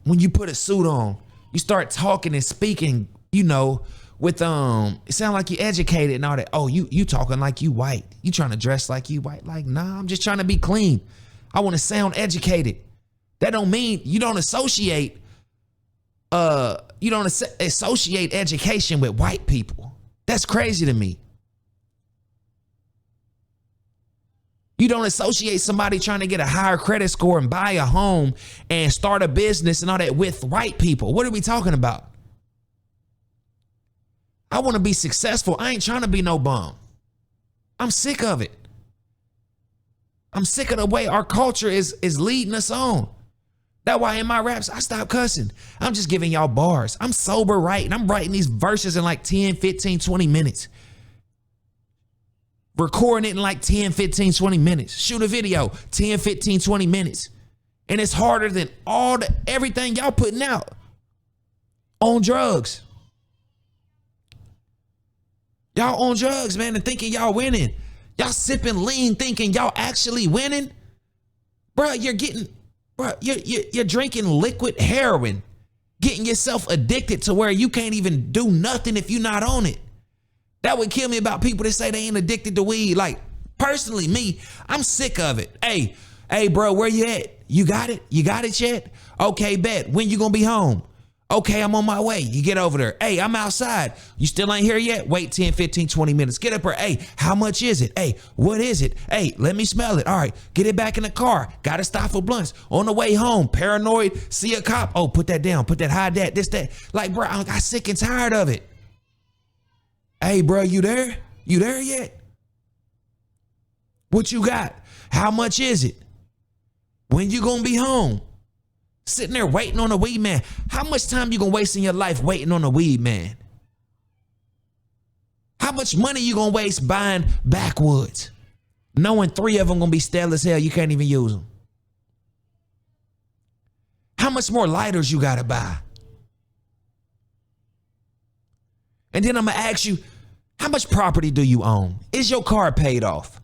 When you put a suit on, you start talking and speaking, you know, with it sound like you educated and all that. Oh, you talking like you white. You trying to dress like you white. Like, nah, I'm just trying to be clean. I want to sound educated. That don't mean you don't associate education with white people. That's crazy to me. You don't associate somebody trying to get a higher credit score and buy a home and start a business and all that with white people. What are we talking about? I want to be successful. I ain't trying to be no bum. I'm sick of it. I'm sick of the way our culture is leading us on. That's why in my raps, I stop cussing. I'm just giving y'all bars. I'm sober writing. I'm writing these verses in like 10, 15, 20 minutes. Recording it in like 10, 15, 20 minutes. Shoot a video, 10, 15, 20 minutes. And it's harder than everything y'all putting out on drugs. Y'all on drugs, man, and thinking y'all winning. Y'all sipping lean thinking y'all actually winning. Bruh, you're drinking liquid heroin, getting yourself addicted to where you can't even do nothing if you're not on it. That would kill me about people that say they ain't addicted to weed. Like, personally, me, I'm sick of it. Hey, bro, where you at? You got it? You got it yet? Okay, bet. When you gonna be home? Okay, I'm on my way. You get over there. Hey, I'm outside. You still ain't here yet? Wait 10, 15, 20 minutes. Get up here. Hey, how much is it? Hey, what is it? Hey, let me smell it. All right, get it back in the car. Gotta stop for blunts. On the way home, paranoid, see a cop. Oh, put that down. Put that, hide that, this, that. Like, bro, I got sick and tired of it. Hey, bro, you there? You there yet? What you got? How much is it? When you gonna be home? Sitting there waiting on a weed man. How much time you gonna waste in your life waiting on a weed man? How much money you gonna waste buying backwoods? Knowing 3 of them gonna be stale as hell, you can't even use them. How much more lighters you gotta buy? And then I'm gonna ask you, how much property do you own? Is your car paid off?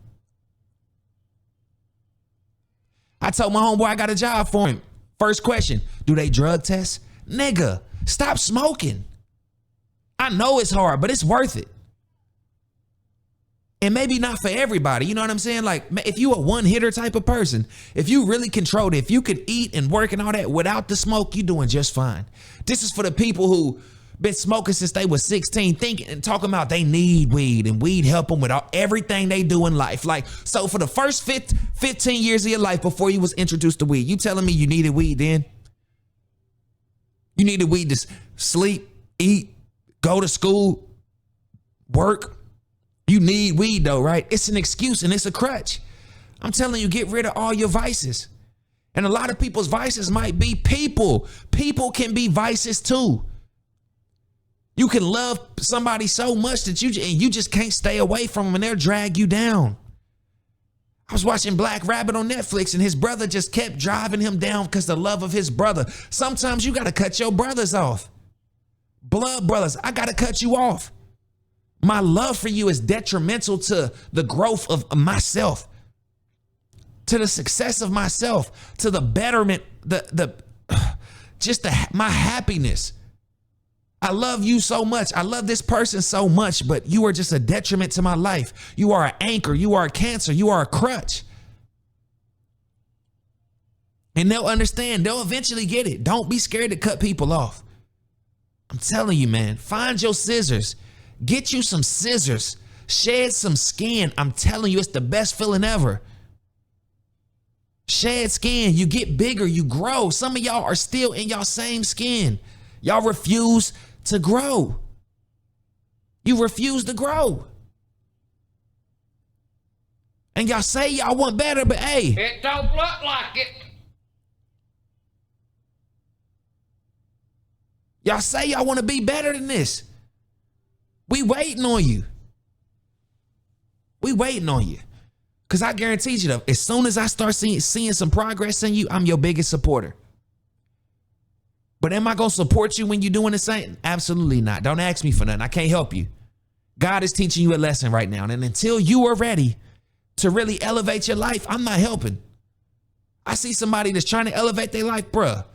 I told my homeboy I got a job for him. First question, do they drug test? Nigga, stop smoking. I know it's hard, but it's worth it. And maybe not for everybody, you know what I'm saying? Like, if you a one-hitter type of person, if you really control it, if you could eat and work and all that without the smoke, you doing just fine. This is for the people who been smoking since they was 16, thinking and talking about they need weed and weed help them with everything they do in life. Like, so for the first 15 years of your life before you was introduced to weed, you telling me you needed weed then? You needed weed to sleep, eat, go to school, work. You need weed though, right? It's an excuse and it's a crutch. I'm telling you, get rid of all your vices. And a lot of people's vices might be people. People can be vices too. You can love somebody so much that you just can't stay away from them and they'll drag you down. I was watching Black Rabbit on Netflix and his brother just kept driving him down because the love of his brother. Sometimes you got to cut your brothers off. Blood brothers, I got to cut you off. My love for you is detrimental to the growth of myself, to the success of myself, to the betterment, my happiness. I love you so much. I love this person so much, but you are just a detriment to my life. You are an anchor. You are a cancer. You are a crutch. And they'll understand. They'll eventually get it. Don't be scared to cut people off. I'm telling you, man, find your scissors. Get you some scissors. Shed some skin. I'm telling you, it's the best feeling ever. Shed skin. You get bigger. You grow. Some of y'all are still in y'all same skin. Y'all refuse to grow. You refuse to grow. And y'all say y'all want better, but hey. It don't look like it. Y'all say y'all want to be better than this. We waiting on you. We waiting on you. Because I guarantee you, though, as soon as I start seeing some progress in you, I'm your biggest supporter. But am I going to support you when you're doing the same? Absolutely not. Don't ask me for nothing. I can't help you. God is teaching you a lesson right now. And until you are ready to really elevate your life, I'm not helping. I see somebody that's trying to elevate their life, bruh.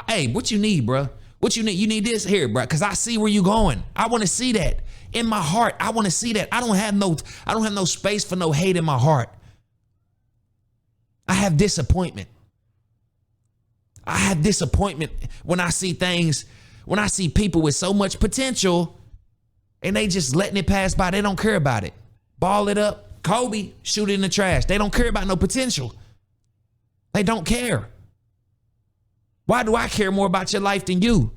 Hey, what you need, bruh? What you need? You need this here, bruh, because I see where you going. I want to see that. In my heart, I want to see that. I don't have no space for no hate in my heart. I have disappointment. I have disappointment when I see things, when I see people with so much potential and they just letting it pass by. They don't care about it. Ball it up. Kobe, shoot it in the trash. They don't care about no potential. They don't care. Why do I care more about your life than you?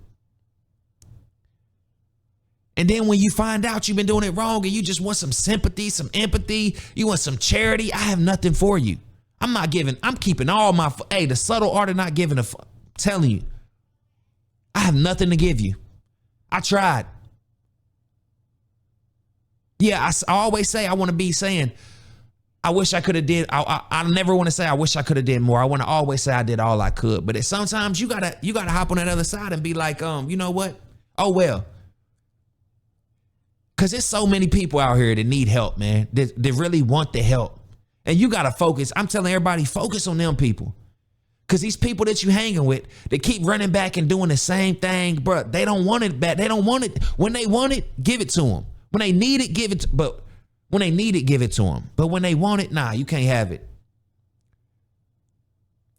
And then when you find out you've been doing it wrong and you just want some sympathy, some empathy, you want some charity, I have nothing for you. I'm keeping all my, the subtle art of not giving a fuck. Telling you, I have nothing to give you. I tried. Yeah, I always say I want to be saying, I wish I could have did. I never want to say I wish I could have did more. I want to always say I did all I could. But sometimes you gotta hop on that other side and be like, you know what? Oh well. Cause there's so many people out here that need help, man. That really want the help. And you gotta focus. I'm telling everybody, focus on them people. Cause these people that you hanging with, they keep running back and doing the same thing, bro. They don't want it back. They don't want it. When they want it, give it to them. When they need it, give it. But when they need it, give it to them. But when they want it, nah, you can't have it.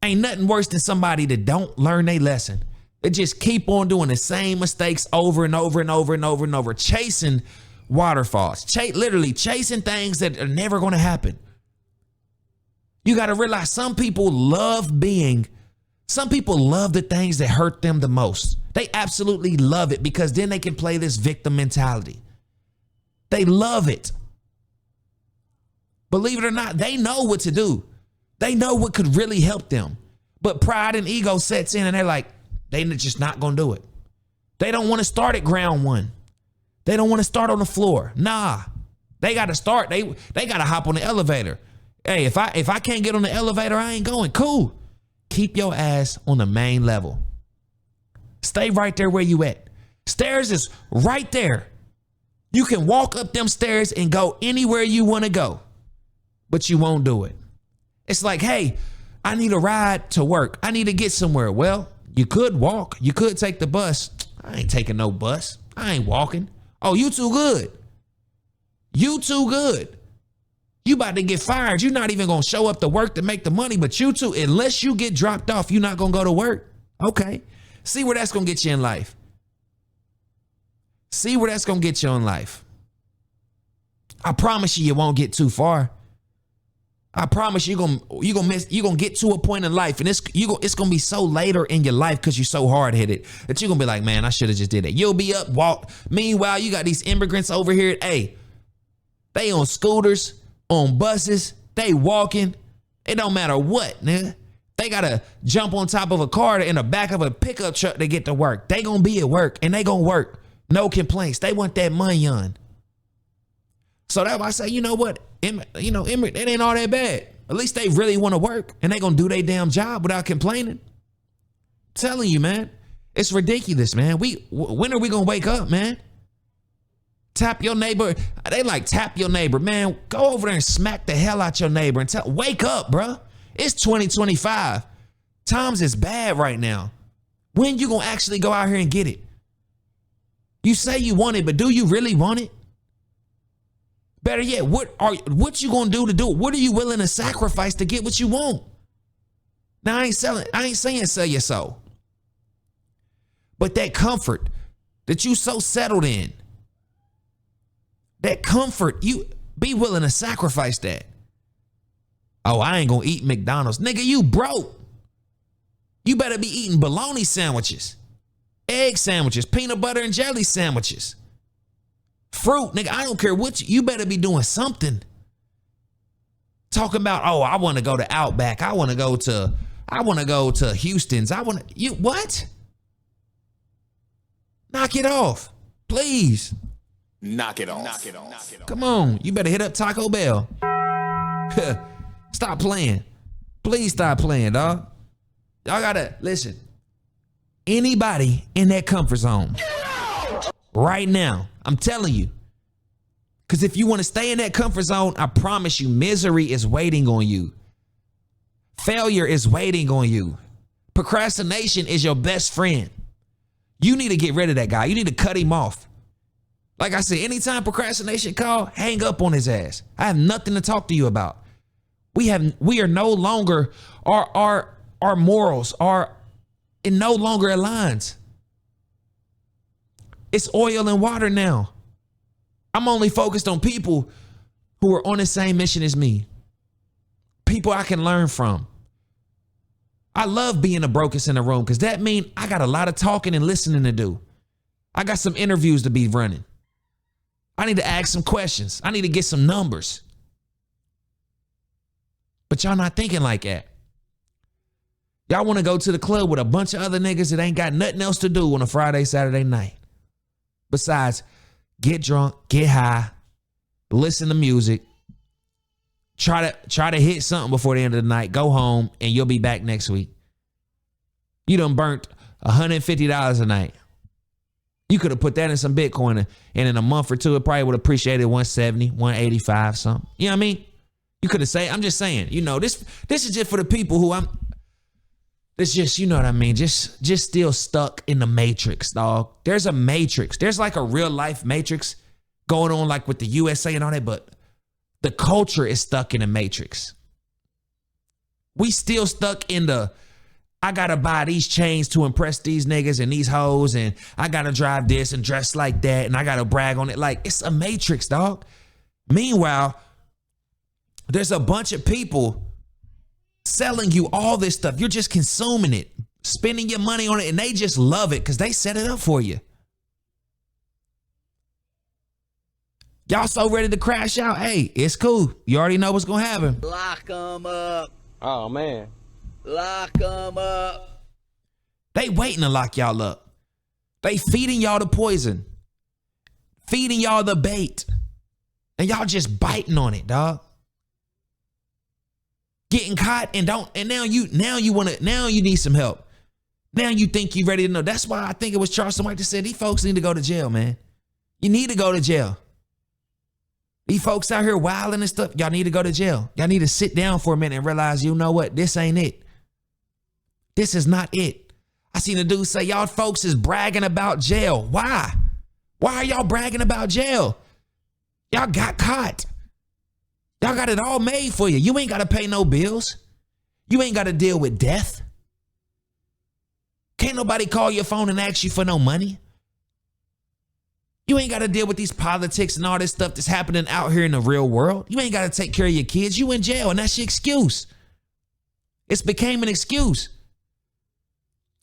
Ain't nothing worse than somebody that don't learn their lesson. They just keep on doing the same mistakes over and over and over and over and over, chasing waterfalls, literally chasing things that are never going to happen. You got to realize some people love the things that hurt them the most. They absolutely love it because then they can play this victim mentality. They love it. Believe it or not, they know what to do. They know what could really help them. But pride and ego sets in and they're like, they're just not going to do it. They don't want to start at ground one. They don't want to start on the floor. Nah, they got to start. They got to hop on the elevator. Hey, if I can't get on the elevator, I ain't going. Cool. Keep your ass on the main level. Stay right there where you at. Stairs is right there. You can walk up them stairs and go anywhere you want to go, but you won't do it. It's like, hey, I need a ride to work. I need to get somewhere. Well, you could walk. You could take the bus. I ain't taking no bus. I ain't walking. Oh, you too good. You too good. You about to get fired. You're not even going to show up to work to make the money, but you too, unless you get dropped off, you're not going to go to work. Okay. See where that's going to get you in life. See where that's going to get you in life. I promise you won't get too far. I promise you're going to get to a point in life and it's going to be so later in your life because you're so hard-headed that you're going to be like, man, I should have just did it. You'll be up, walk. Meanwhile, you got these immigrants over here. Hey, they on scooters, on buses, they walking. It don't matter what, nigga. They got to jump on top of a car in the back of a pickup truck to get to work. They going to be at work and they going to work. No complaints. They want that money on. So that's why I say, you know what? It ain't all that bad. At least they really want to work and they gonna do their damn job without complaining. I'm telling you, man, it's ridiculous, man. When are we gonna wake up, man? Tap your neighbor. They like tap your neighbor, man. Go over there and smack the hell out your neighbor and wake up, bro. It's 2025. Times is bad right now. When you gonna actually go out here and get it? You say you want it, but do you really want it? Better yet, what you gonna do to do it? What are you willing to sacrifice to get what you want? Now I ain't saying sell your soul. But that comfort that you so settled in, that comfort, you be willing to sacrifice that. Oh, I ain't gonna eat McDonald's. Nigga, you broke. You better be eating bologna sandwiches, egg sandwiches, peanut butter and jelly sandwiches. Fruit, nigga, I don't care what you better be doing something. Talking about, oh, I want to go to Outback. I want to go to Houston's. What? Knock it off. Please. Knock it off. Come on. You better hit up Taco Bell. Stop playing. Please stop playing, dog. Y'all gotta listen. Anybody in that comfort zone right now, I'm telling you, because if you want to stay in that comfort zone, I promise you, misery is waiting on you. Failure is waiting on you. Procrastination is your best friend. You need to get rid of that guy. You need to cut him off. Like I said, anytime procrastination call, hang up on his ass. I have nothing to talk to you about. We are no longer, our morals are, it no longer aligns. It's oil and water now. I'm only focused on people who are on the same mission as me. People I can learn from. I love being the brokest in the room because that means I got a lot of talking and listening to do. I got some interviews to be running. I need to ask some questions. I need to get some numbers. But y'all not thinking like that. Y'all want to go to the club with a bunch of other niggas that ain't got nothing else to do on a Friday, Saturday night. Besides, get drunk, get high, listen to music, try to hit something before the end of the night, go home, and you'll be back next week. You done burnt $150 a night. You could have put that in some Bitcoin, and in a month or two, it probably would have appreciated 170, 185, something. You know what I mean? You could have said, I'm just saying, you know, this is just for the people who it's just, you know what I mean? Just still stuck in the matrix, dog. There's a matrix. There's like a real life matrix going on like with the USA and all that, but the culture is stuck in the matrix. We still stuck in the, I gotta buy these chains to impress these niggas and these hoes, and I gotta drive this and dress like that, and I gotta brag on it. Like, it's a matrix, dog. Meanwhile, there's a bunch of people selling you all this stuff. You're just consuming it, spending your money on it, and they just love it because they set it up for you. Y'all so ready to crash out? Hey, it's cool. You already know what's gonna happen. Lock them up. Oh, man. Lock them up. They waiting to lock y'all up. They feeding y'all the poison, feeding y'all the bait, and y'all just biting on it, dog. Getting caught and now you need some help. Now you think you ready to know. That's why I think it was Charleston White that said these folks need to go to jail, man. You need to go to jail. These folks out here wilding and stuff, y'all need to go to jail. Y'all need to sit down for a minute and realize, you know what? This ain't it. This is not it. I seen a dude say, y'all folks is bragging about jail. Why? Why are y'all bragging about jail? Y'all got caught. Y'all got it all made for you. You ain't got to pay no bills. You ain't got to deal with death. Can't nobody call your phone and ask you for no money. You ain't got to deal with these politics and all this stuff that's happening out here in the real world. You ain't got to take care of your kids. You in jail, and that's your excuse. It's became an excuse.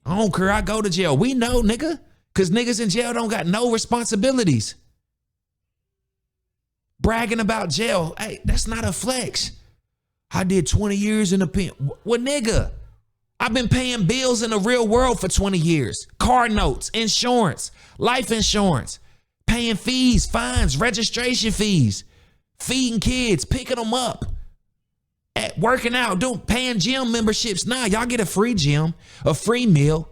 I don't care, I go to jail. We know, nigga, because niggas in jail don't got no responsibilities. Bragging about jail, hey, that's not a flex. I did 20 years in the pen. Well, nigga, I've been paying bills in the real world for 20 years. Car notes, insurance, life insurance, paying fees, fines, registration fees, feeding kids, picking them up, at working out, paying gym memberships. Nah, y'all get a free gym, a free meal,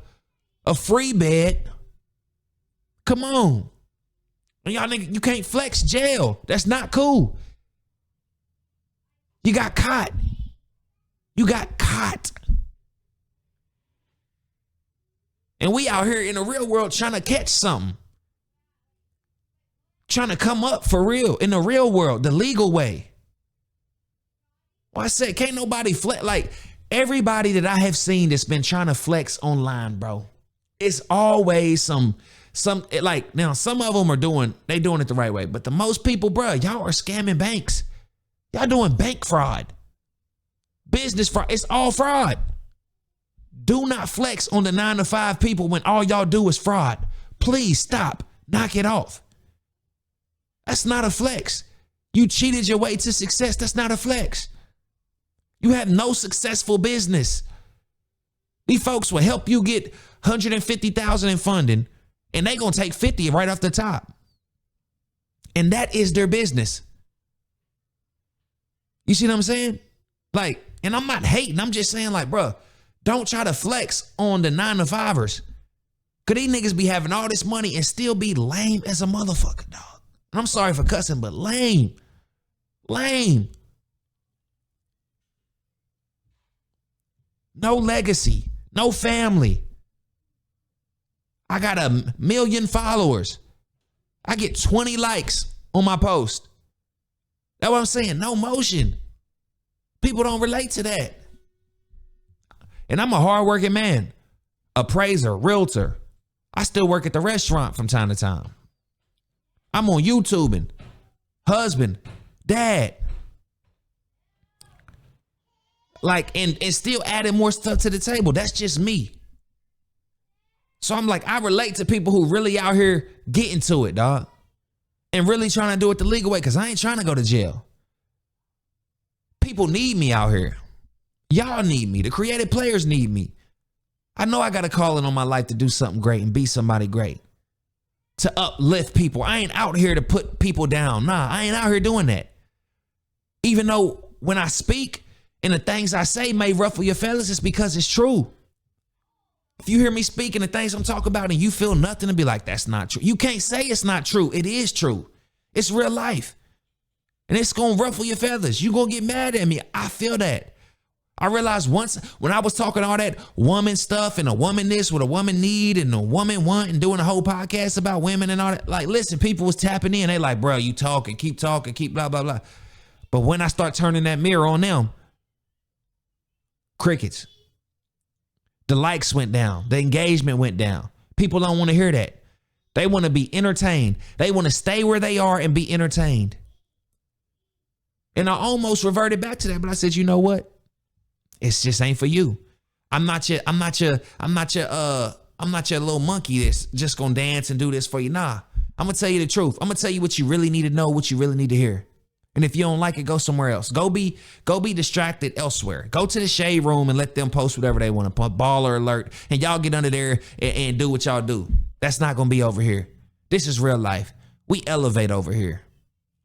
a free bed. Come on. Y'all nigga, you can't flex jail. That's not cool. You got caught. You got caught. And we out here in the real world trying to catch something. Trying to come up for real in the real world, the legal way. Well, I said, can't nobody flex. Like, everybody that I have seen that's been trying to flex online, bro, it's always some like, now some of them are doing it the right way, but the most people, bro, y'all are scamming banks. Y'all doing bank fraud, business fraud. It's all fraud. Do not flex on the 9-to-5 people when all y'all do is fraud. Please stop. Knock it off. That's not a flex. You cheated your way to success. That's not a flex. You have no successful business. These folks will help you get $150,000 in funding, and they gonna take 50 right off the top. And that is their business. You see what I'm saying? Like, and I'm not hating. I'm just saying, like, bro, don't try to flex on the 9-to-5ers. Cause these niggas be having all this money and still be lame as a motherfucker, dog. And I'm sorry for cussing, but lame. Lame. no legacy, no family. I got 1 million followers. I get 20 likes on my post. That's what I'm saying. No motion. People don't relate to that. And I'm a hardworking man, appraiser, realtor. I still work at the restaurant from time to time. I'm on YouTube and husband, dad. Like, and still adding more stuff to the table. That's just me. So I'm like, I relate to people who really out here getting to it, dog. And really trying to do it the legal way, because I ain't trying to go to jail. People need me out here. Y'all need me. The creative players need me. I know I got a calling on my life to do something great and be somebody great. To uplift people. I ain't out here to put people down. Nah, I ain't out here doing that. Even though when I speak and the things I say may ruffle your feathers, it's because it's true. If you hear me speak and the things I'm talking about and you feel nothing and be like, that's not true. You can't say it's not true. It is true. It's real life. And it's going to ruffle your feathers. You're going to get mad at me. I feel that. I realized once when I was talking all that woman stuff and a woman this, what a woman need and a woman want and doing a whole podcast about women and all that. Like, listen, people was tapping in. They like, bro, you talking, keep blah, blah, blah. But when I start turning that mirror on them, crickets. The likes went down. The engagement went down. People don't want to hear that. They want to be entertained. They want to stay where they are and be entertained. And I almost reverted back to that, but I said, you know what? It's just ain't for you. I'm not your little monkey that's just gonna dance and do this for you. Nah, I'm gonna tell you the truth. I'm gonna tell you what you really need to know, what you really need to hear. And if you don't like it, go somewhere else. Go be distracted elsewhere. Go to the shade room and let them post whatever they want to put, baller alert, and y'all get under there and do what y'all do. That's not gonna be over here. This is real life. We elevate over here.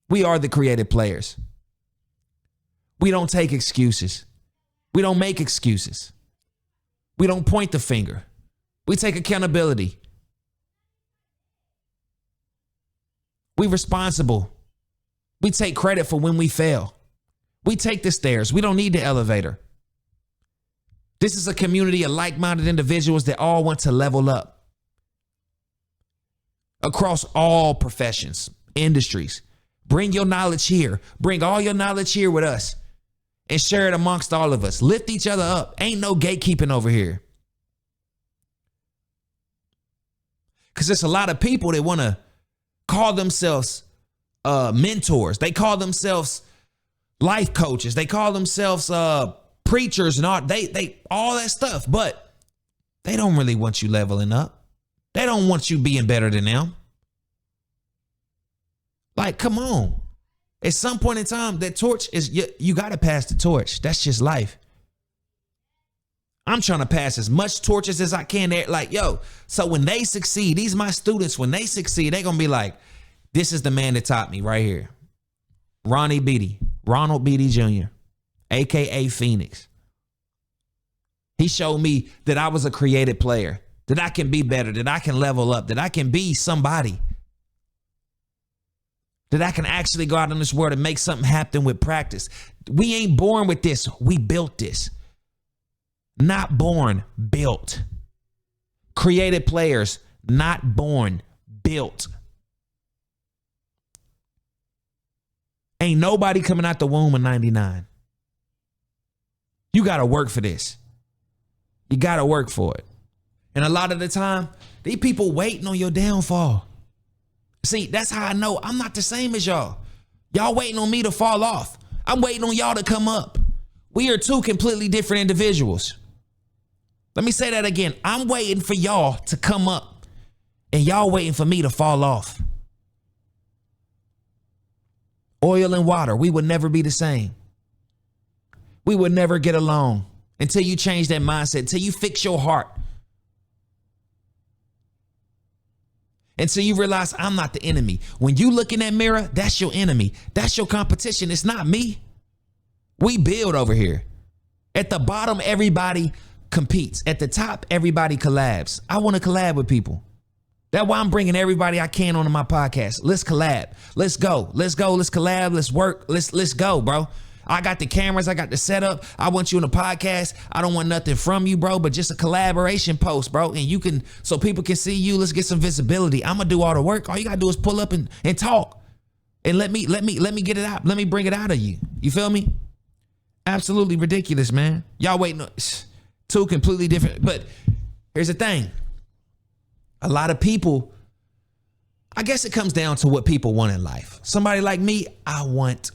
We are the creative players. We don't take excuses. We don't make excuses. We don't point the finger. We take accountability. We responsible. We take credit for when we fail. We take the stairs. We don't need the elevator. This is a community of like-minded individuals that all want to level up across all professions, industries. Bring your knowledge here. Bring all your knowledge here with us and share it amongst all of us. Lift each other up. Ain't no gatekeeping over here. Because there's a lot of people that want to call themselves mentors. They call themselves life coaches. They call themselves preachers and all that stuff. But they don't really want you leveling up. They don't want you being better than them. Like, come on. At some point in time, that torch is, you got to pass the torch. That's just life. I'm trying to pass as much torches as I can there. Like, yo, so when they succeed, these my students, when they succeed, they're going to be like, this is the man that taught me right here. Ronald Beatty Jr., AKA Phoenix. He showed me that I was a creative player, that I can be better, that I can level up, that I can be somebody. That I can actually go out in this world and make something happen with practice. We ain't born with this. We built this. Not born, built. Creative players, not born, built. Ain't nobody coming out the womb of 99. You got to work for this. You got to work for it. And a lot of the time, these people waiting on your downfall. See, that's how I know I'm not the same as y'all. Y'all waiting on me to fall off. I'm waiting on y'all to come up. We are two completely different individuals. Let me say that again. I'm waiting for y'all to come up and y'all waiting for me to fall off. Oil and water, we would never be the same. We would never get along until you change that mindset, until you fix your heart. Until you realize I'm not the enemy. When you look in that mirror, that's your enemy. That's your competition. It's not me. We build over here. At the bottom, everybody competes. At the top, everybody collabs. I want to collab with people. That's why I'm bringing everybody I can onto my podcast. Let's collab. Let's go. Let's go. Let's collab. Let's work. Let's go, bro. I got the cameras. I got the setup. I want you on the podcast. I don't want nothing from you, bro, but just a collaboration post, bro. And you can, so people can see you. Let's get some visibility. I'm going to do all the work. All you got to do is pull up and talk. And let me get it out. Let me bring it out of you. You feel me? Absolutely ridiculous, man. Y'all waiting on two completely different. But here's the thing. A lot of people, I guess it comes down to what people want in life. Somebody like me, I want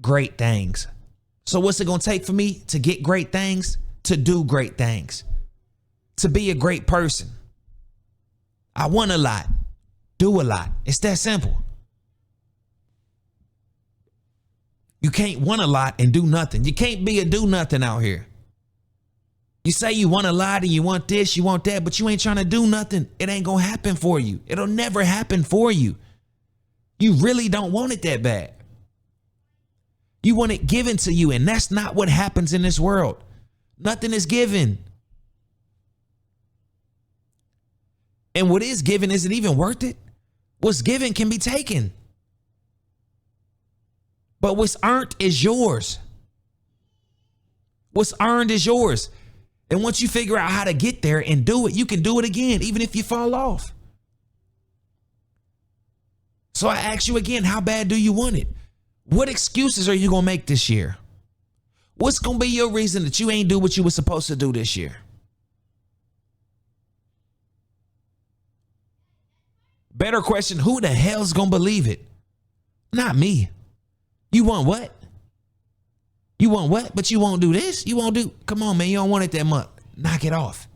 great things. So what's it going to take for me to get great things? To do great things. To be a great person. I want a lot. Do a lot. It's that simple. You can't want a lot and do nothing. You can't be a do nothing out here. You say you want a lot and you want this, you want that, but you ain't trying to do nothing. It ain't going to happen for you. It'll never happen for you. You really don't want it that bad. You want it given to you, and that's not what happens in this world. Nothing is given. And what is given, is it even worth it? What's given can be taken. But what's earned is yours. What's earned is yours. And once you figure out how to get there and do it, you can do it again, even if you fall off. So I ask you again, how bad do you want it? What excuses are you going to make this year? What's going to be your reason that you ain't do what you were supposed to do this year? Better question, who the hell's going to believe it? Not me. You want what? You want what? But you won't do this? You won't do? Come on, man. You don't want it that much. Knock it off.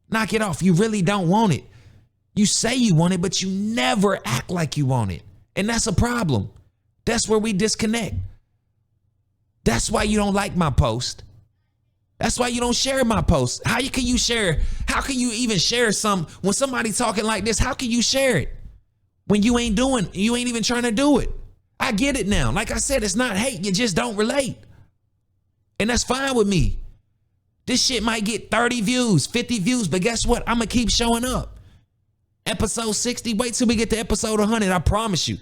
Knock it off. You really don't want it. You say you want it, but you never act like you want it. And that's a problem. That's where we disconnect. That's why you don't like my post. That's why you don't share my post. How can you share? How can you even share some when somebody talking like this? How can you share it when you ain't even trying to do it? I get it now. Like I said, it's not hate. You just don't relate. And that's fine with me. This shit might get 30 views, 50 views, but guess what? I'm going to keep showing up. Episode 60, wait till we get to episode 100. I promise you.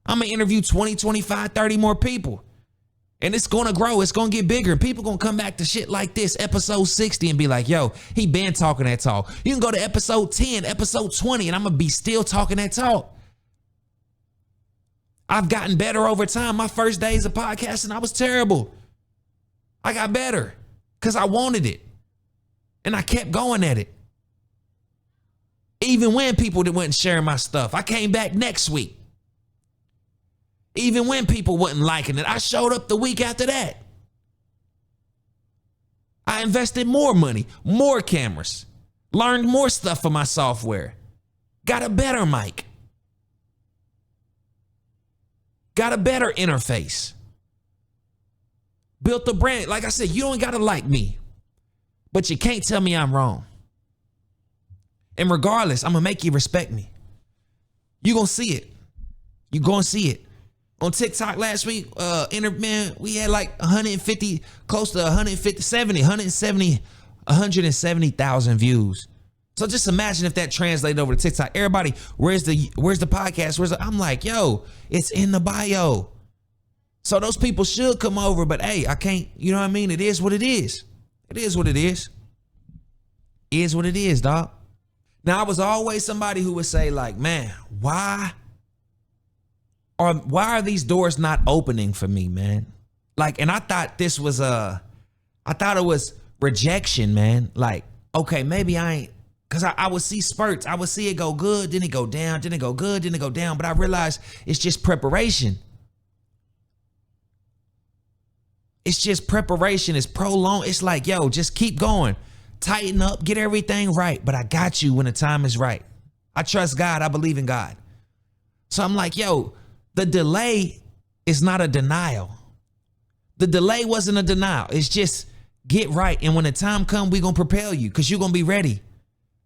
I'm going to interview 20, 25, 30 more people. And it's going to grow. It's going to get bigger. People going to come back to shit like this, episode 60, and be like, yo, he been talking that talk. You can go to episode 10, episode 20, and I'm going to be still talking that talk. I've gotten better over time. My first days of podcasting, I was terrible. I got better because I wanted it. And I kept going at it. Even when people that wasn't sharing my stuff, I came back next week. Even when people wasn't liking it, I showed up the week after that. I invested more money, more cameras, learned more stuff for my software, got a better mic. Got a better interface. Built a brand. Like I said, you don't got to like me, but you can't tell me I'm wrong. And regardless, I'm going to make you respect me. You're going to see it. You're going to see it. On TikTok last week, we had like 150, close to 170,000 views. So just imagine if that translated over to TikTok. Everybody, where's the podcast? I'm like, yo, it's in the bio. So those people should come over, but hey, I can't, you know what I mean? It is what it is. It is what it is. It is what it is, dog. Now, I was always somebody who would say like, man, why are these doors not opening for me, man? Like, and I thought this was I thought it was rejection, man. Like, okay, maybe I ain't. Because I would see spurts. I would see it go good, then it go down, then it go good, then it go down. But I realized it's just preparation. It's just preparation. It's prolonged. It's like, yo, just keep going. Tighten up. Get everything right. But I got you when the time is right. I trust God. I believe in God. So I'm like, yo, the delay is not a denial. The delay wasn't a denial. It's just get right. And when the time comes, we're going to propel you because you're going to be ready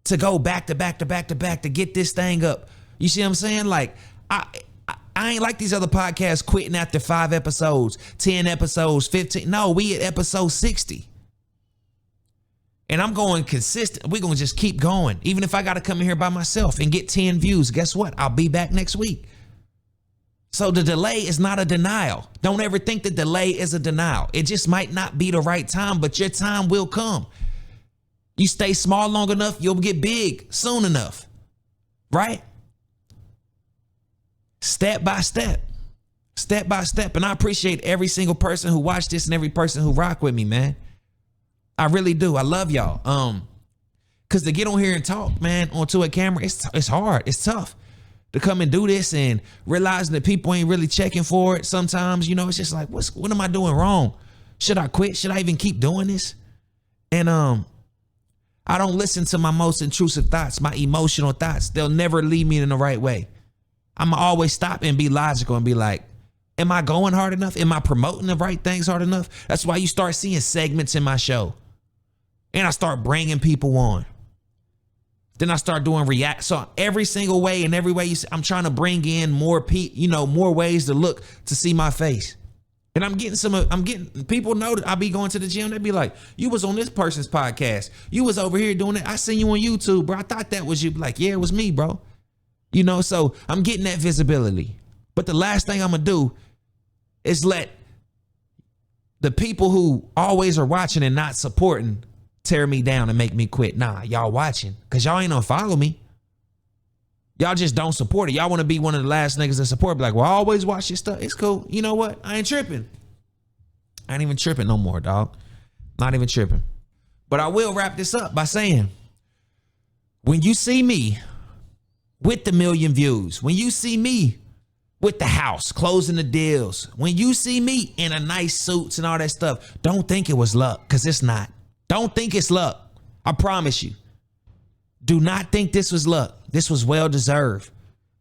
to go back to back to back to back to get this thing up. You see what I'm saying? Like, I ain't like these other podcasts quitting after 5 episodes, 10 episodes, 15. No, we at episode 60. And I'm going consistent. We're going to just keep going. Even if I got to come in here by myself and get 10 views, guess what? I'll be back next week. So the delay is not a denial. Don't ever think the delay is a denial. It just might not be the right time, but your time will come. You stay small long enough, you'll get big soon enough, right? Step by step, step by step. And I appreciate every single person who watched this and every person who rock with me, man. I really do. I love y'all. Cause to get on here and talk, man, onto a camera, it's hard. It's tough to come and do this and realizing that people ain't really checking for it. Sometimes, you know, it's just like, what am I doing wrong? Should I quit? Should I even keep doing this? And I don't listen to my most intrusive thoughts, my emotional thoughts. They'll never lead me in the right way. I'm always stop and be logical and be like, am I going hard enough? Am I promoting the right things hard enough? That's why you start seeing segments in my show. And I start bringing people on. Then I start doing react. So every single way and every way you see, I'm trying to bring in more more ways to look to see my face. And I'm getting people know that I be going to the gym. They be like, you was on this person's podcast. You was over here doing it. I seen you on YouTube, bro. I thought that was you. Like, yeah, it was me, bro. You know, so I'm getting that visibility. But the last thing I'm gonna do is let the people who always are watching and not supporting tear me down and make me quit. Nah, y'all watching because y'all ain't gonna follow me. Y'all just don't support it. Y'all want to be one of the last niggas that support. Be like, well, I always watch your stuff. It's cool. You know what? I ain't tripping. I ain't even tripping no more, dog. Not even tripping. But I will wrap this up by saying, when you see me with the 1 million views, when you see me with the house, closing the deals, when you see me in a nice suits and all that stuff, don't think it was luck, because it's not. Don't think it's luck. I promise you. Do not think this was luck. This was well-deserved.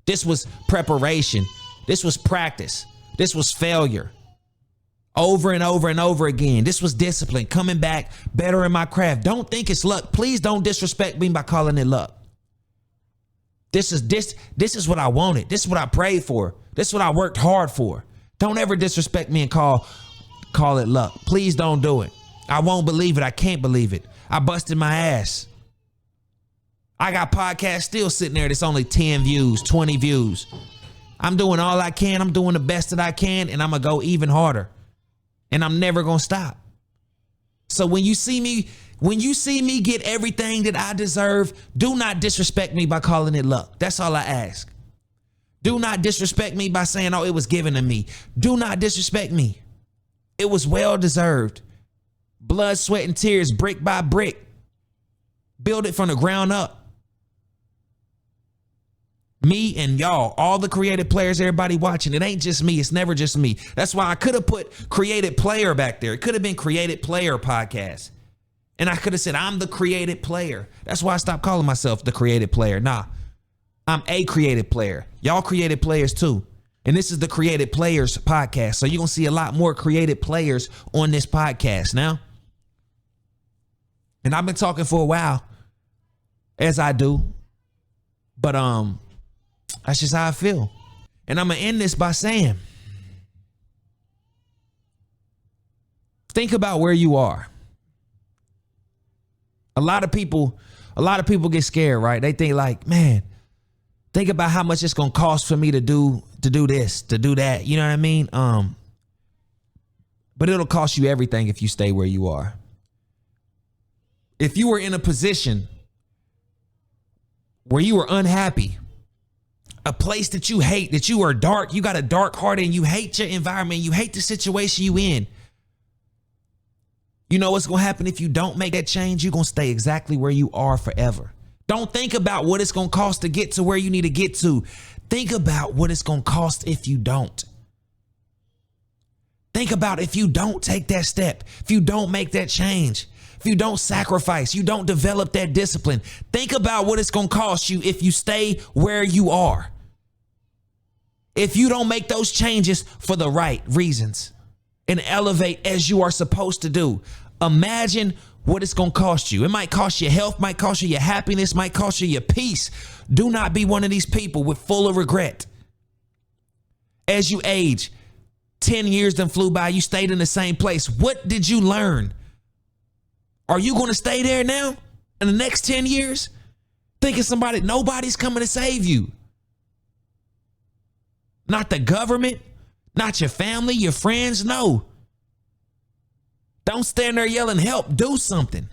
This was preparation. This was practice. This was failure. Over and over and over again. This was discipline. Coming back better in my craft. Don't think it's luck. Please don't disrespect me by calling it luck. This is what I wanted. This is what I prayed for. This is what I worked hard for. Don't ever disrespect me and call it luck. Please don't do it. I won't believe it. I can't believe it. I busted my ass. I got podcasts still sitting there that's only 10 views, 20 views. I'm doing all I can. I'm doing the best that I can, and I'm going to go even harder. And I'm never going to stop. So when you see me get everything that I deserve, do not disrespect me by calling it luck. That's all I ask. Do not disrespect me by saying, oh, it was given to me. Do not disrespect me. It was well deserved. Blood, sweat, and tears, brick by brick. Build it from the ground up. Me and y'all, all the creative players, everybody watching, it ain't just me. It's never just me. That's why I could have put creative player back there. It could have been creative player podcast. And I could have said, I'm the creative player. That's why I stopped calling myself the creative player. Nah, I'm a creative player. Y'all creative players too. And this is the Creative Players podcast. So you're going to see a lot more creative players on this podcast now. And I've been talking for a while, as I do. But that's just how I feel. And I'm going to end this by saying, think about where you are. A lot of people get scared, right? They think like, man, think about how much it's going to cost for me to do this, to do that. You know what I mean? But it'll cost you everything if you stay where you are. If you were in a position where you were unhappy, a place that you hate, that you are dark, you got a dark heart and you hate your environment, you hate the situation you in, you know what's going to happen if you don't make that change? You're going to stay exactly where you are forever. Don't think about what it's going to cost to get to where you need to get to. Think about what it's going to cost if you don't. Think about if you don't take that step, if you don't make that change, if you don't sacrifice, you don't develop that discipline. Think about what it's going to cost you if you stay where you are. If you don't make those changes for the right reasons and elevate as you are supposed to do, imagine what it's going to cost you. It might cost you health, might cost you your happiness, might cost you your peace. Do not be one of these people with full of regret. As you age, 10 years done flew by, you stayed in the same place. What did you learn? Are you going to stay there now in the next 10 years? Thinking nobody's coming to save you. Not the government, not your family, your friends. No. Don't stand there yelling help. Do something.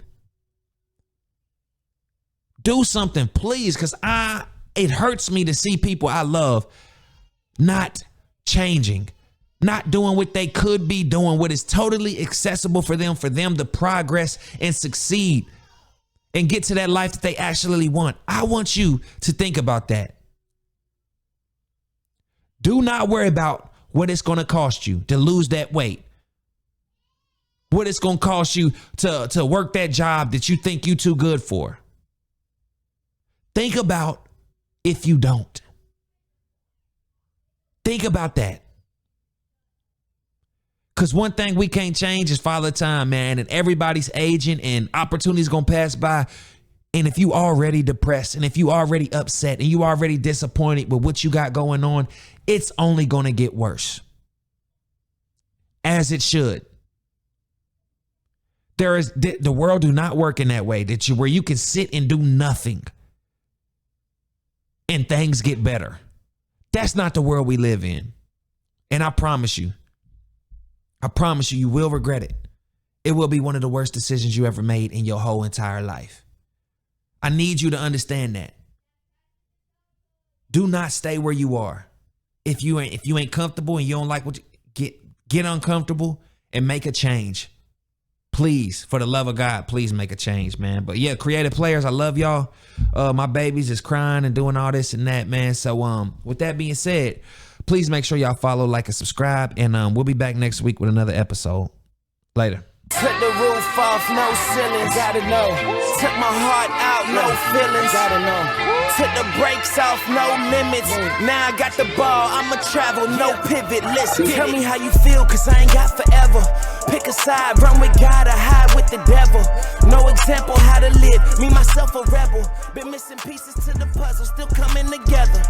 Do something, please, because it hurts me to see people I love not changing, not doing what they could be doing, what is totally accessible for them to progress and succeed and get to that life that they actually want. I want you to think about that. Do not worry about what it's going to cost you to lose that weight. What it's going to cost you to work that job that you think you're too good for. Think about if you don't. Think about that. Because one thing we can't change is Father Time, man. And everybody's aging and opportunities going to pass by. And if you already depressed and if you already upset and you already disappointed with what you got going on, it's only going to get worse. As it should. The world do not work in that way, where you can sit and do nothing and things get better. That's not the world we live in. And I promise you, you will regret it. It will be one of the worst decisions you ever made in your whole entire life. I need you to understand that. Do not stay where you are. If you ain't comfortable and you don't like what you get uncomfortable and make a change. Please, for the love of God, please make a change, man. But yeah, creative players, I love y'all. My babies is crying and doing all this and that, man. So with that being said, please make sure y'all follow, like, and subscribe. And we'll be back next week with another episode. Later. Took the roof off, no ceilings, gotta know. Took my heart out, no feelings, gotta know. Took the brakes off, no limits. Now I got the ball, I'ma travel, no pivot. Listen, tell me how you feel, cause I ain't got forever. Pick a side, run with God or hide with the devil. No example how to live, me, myself, a rebel. Been missing pieces to the puzzle, still coming together.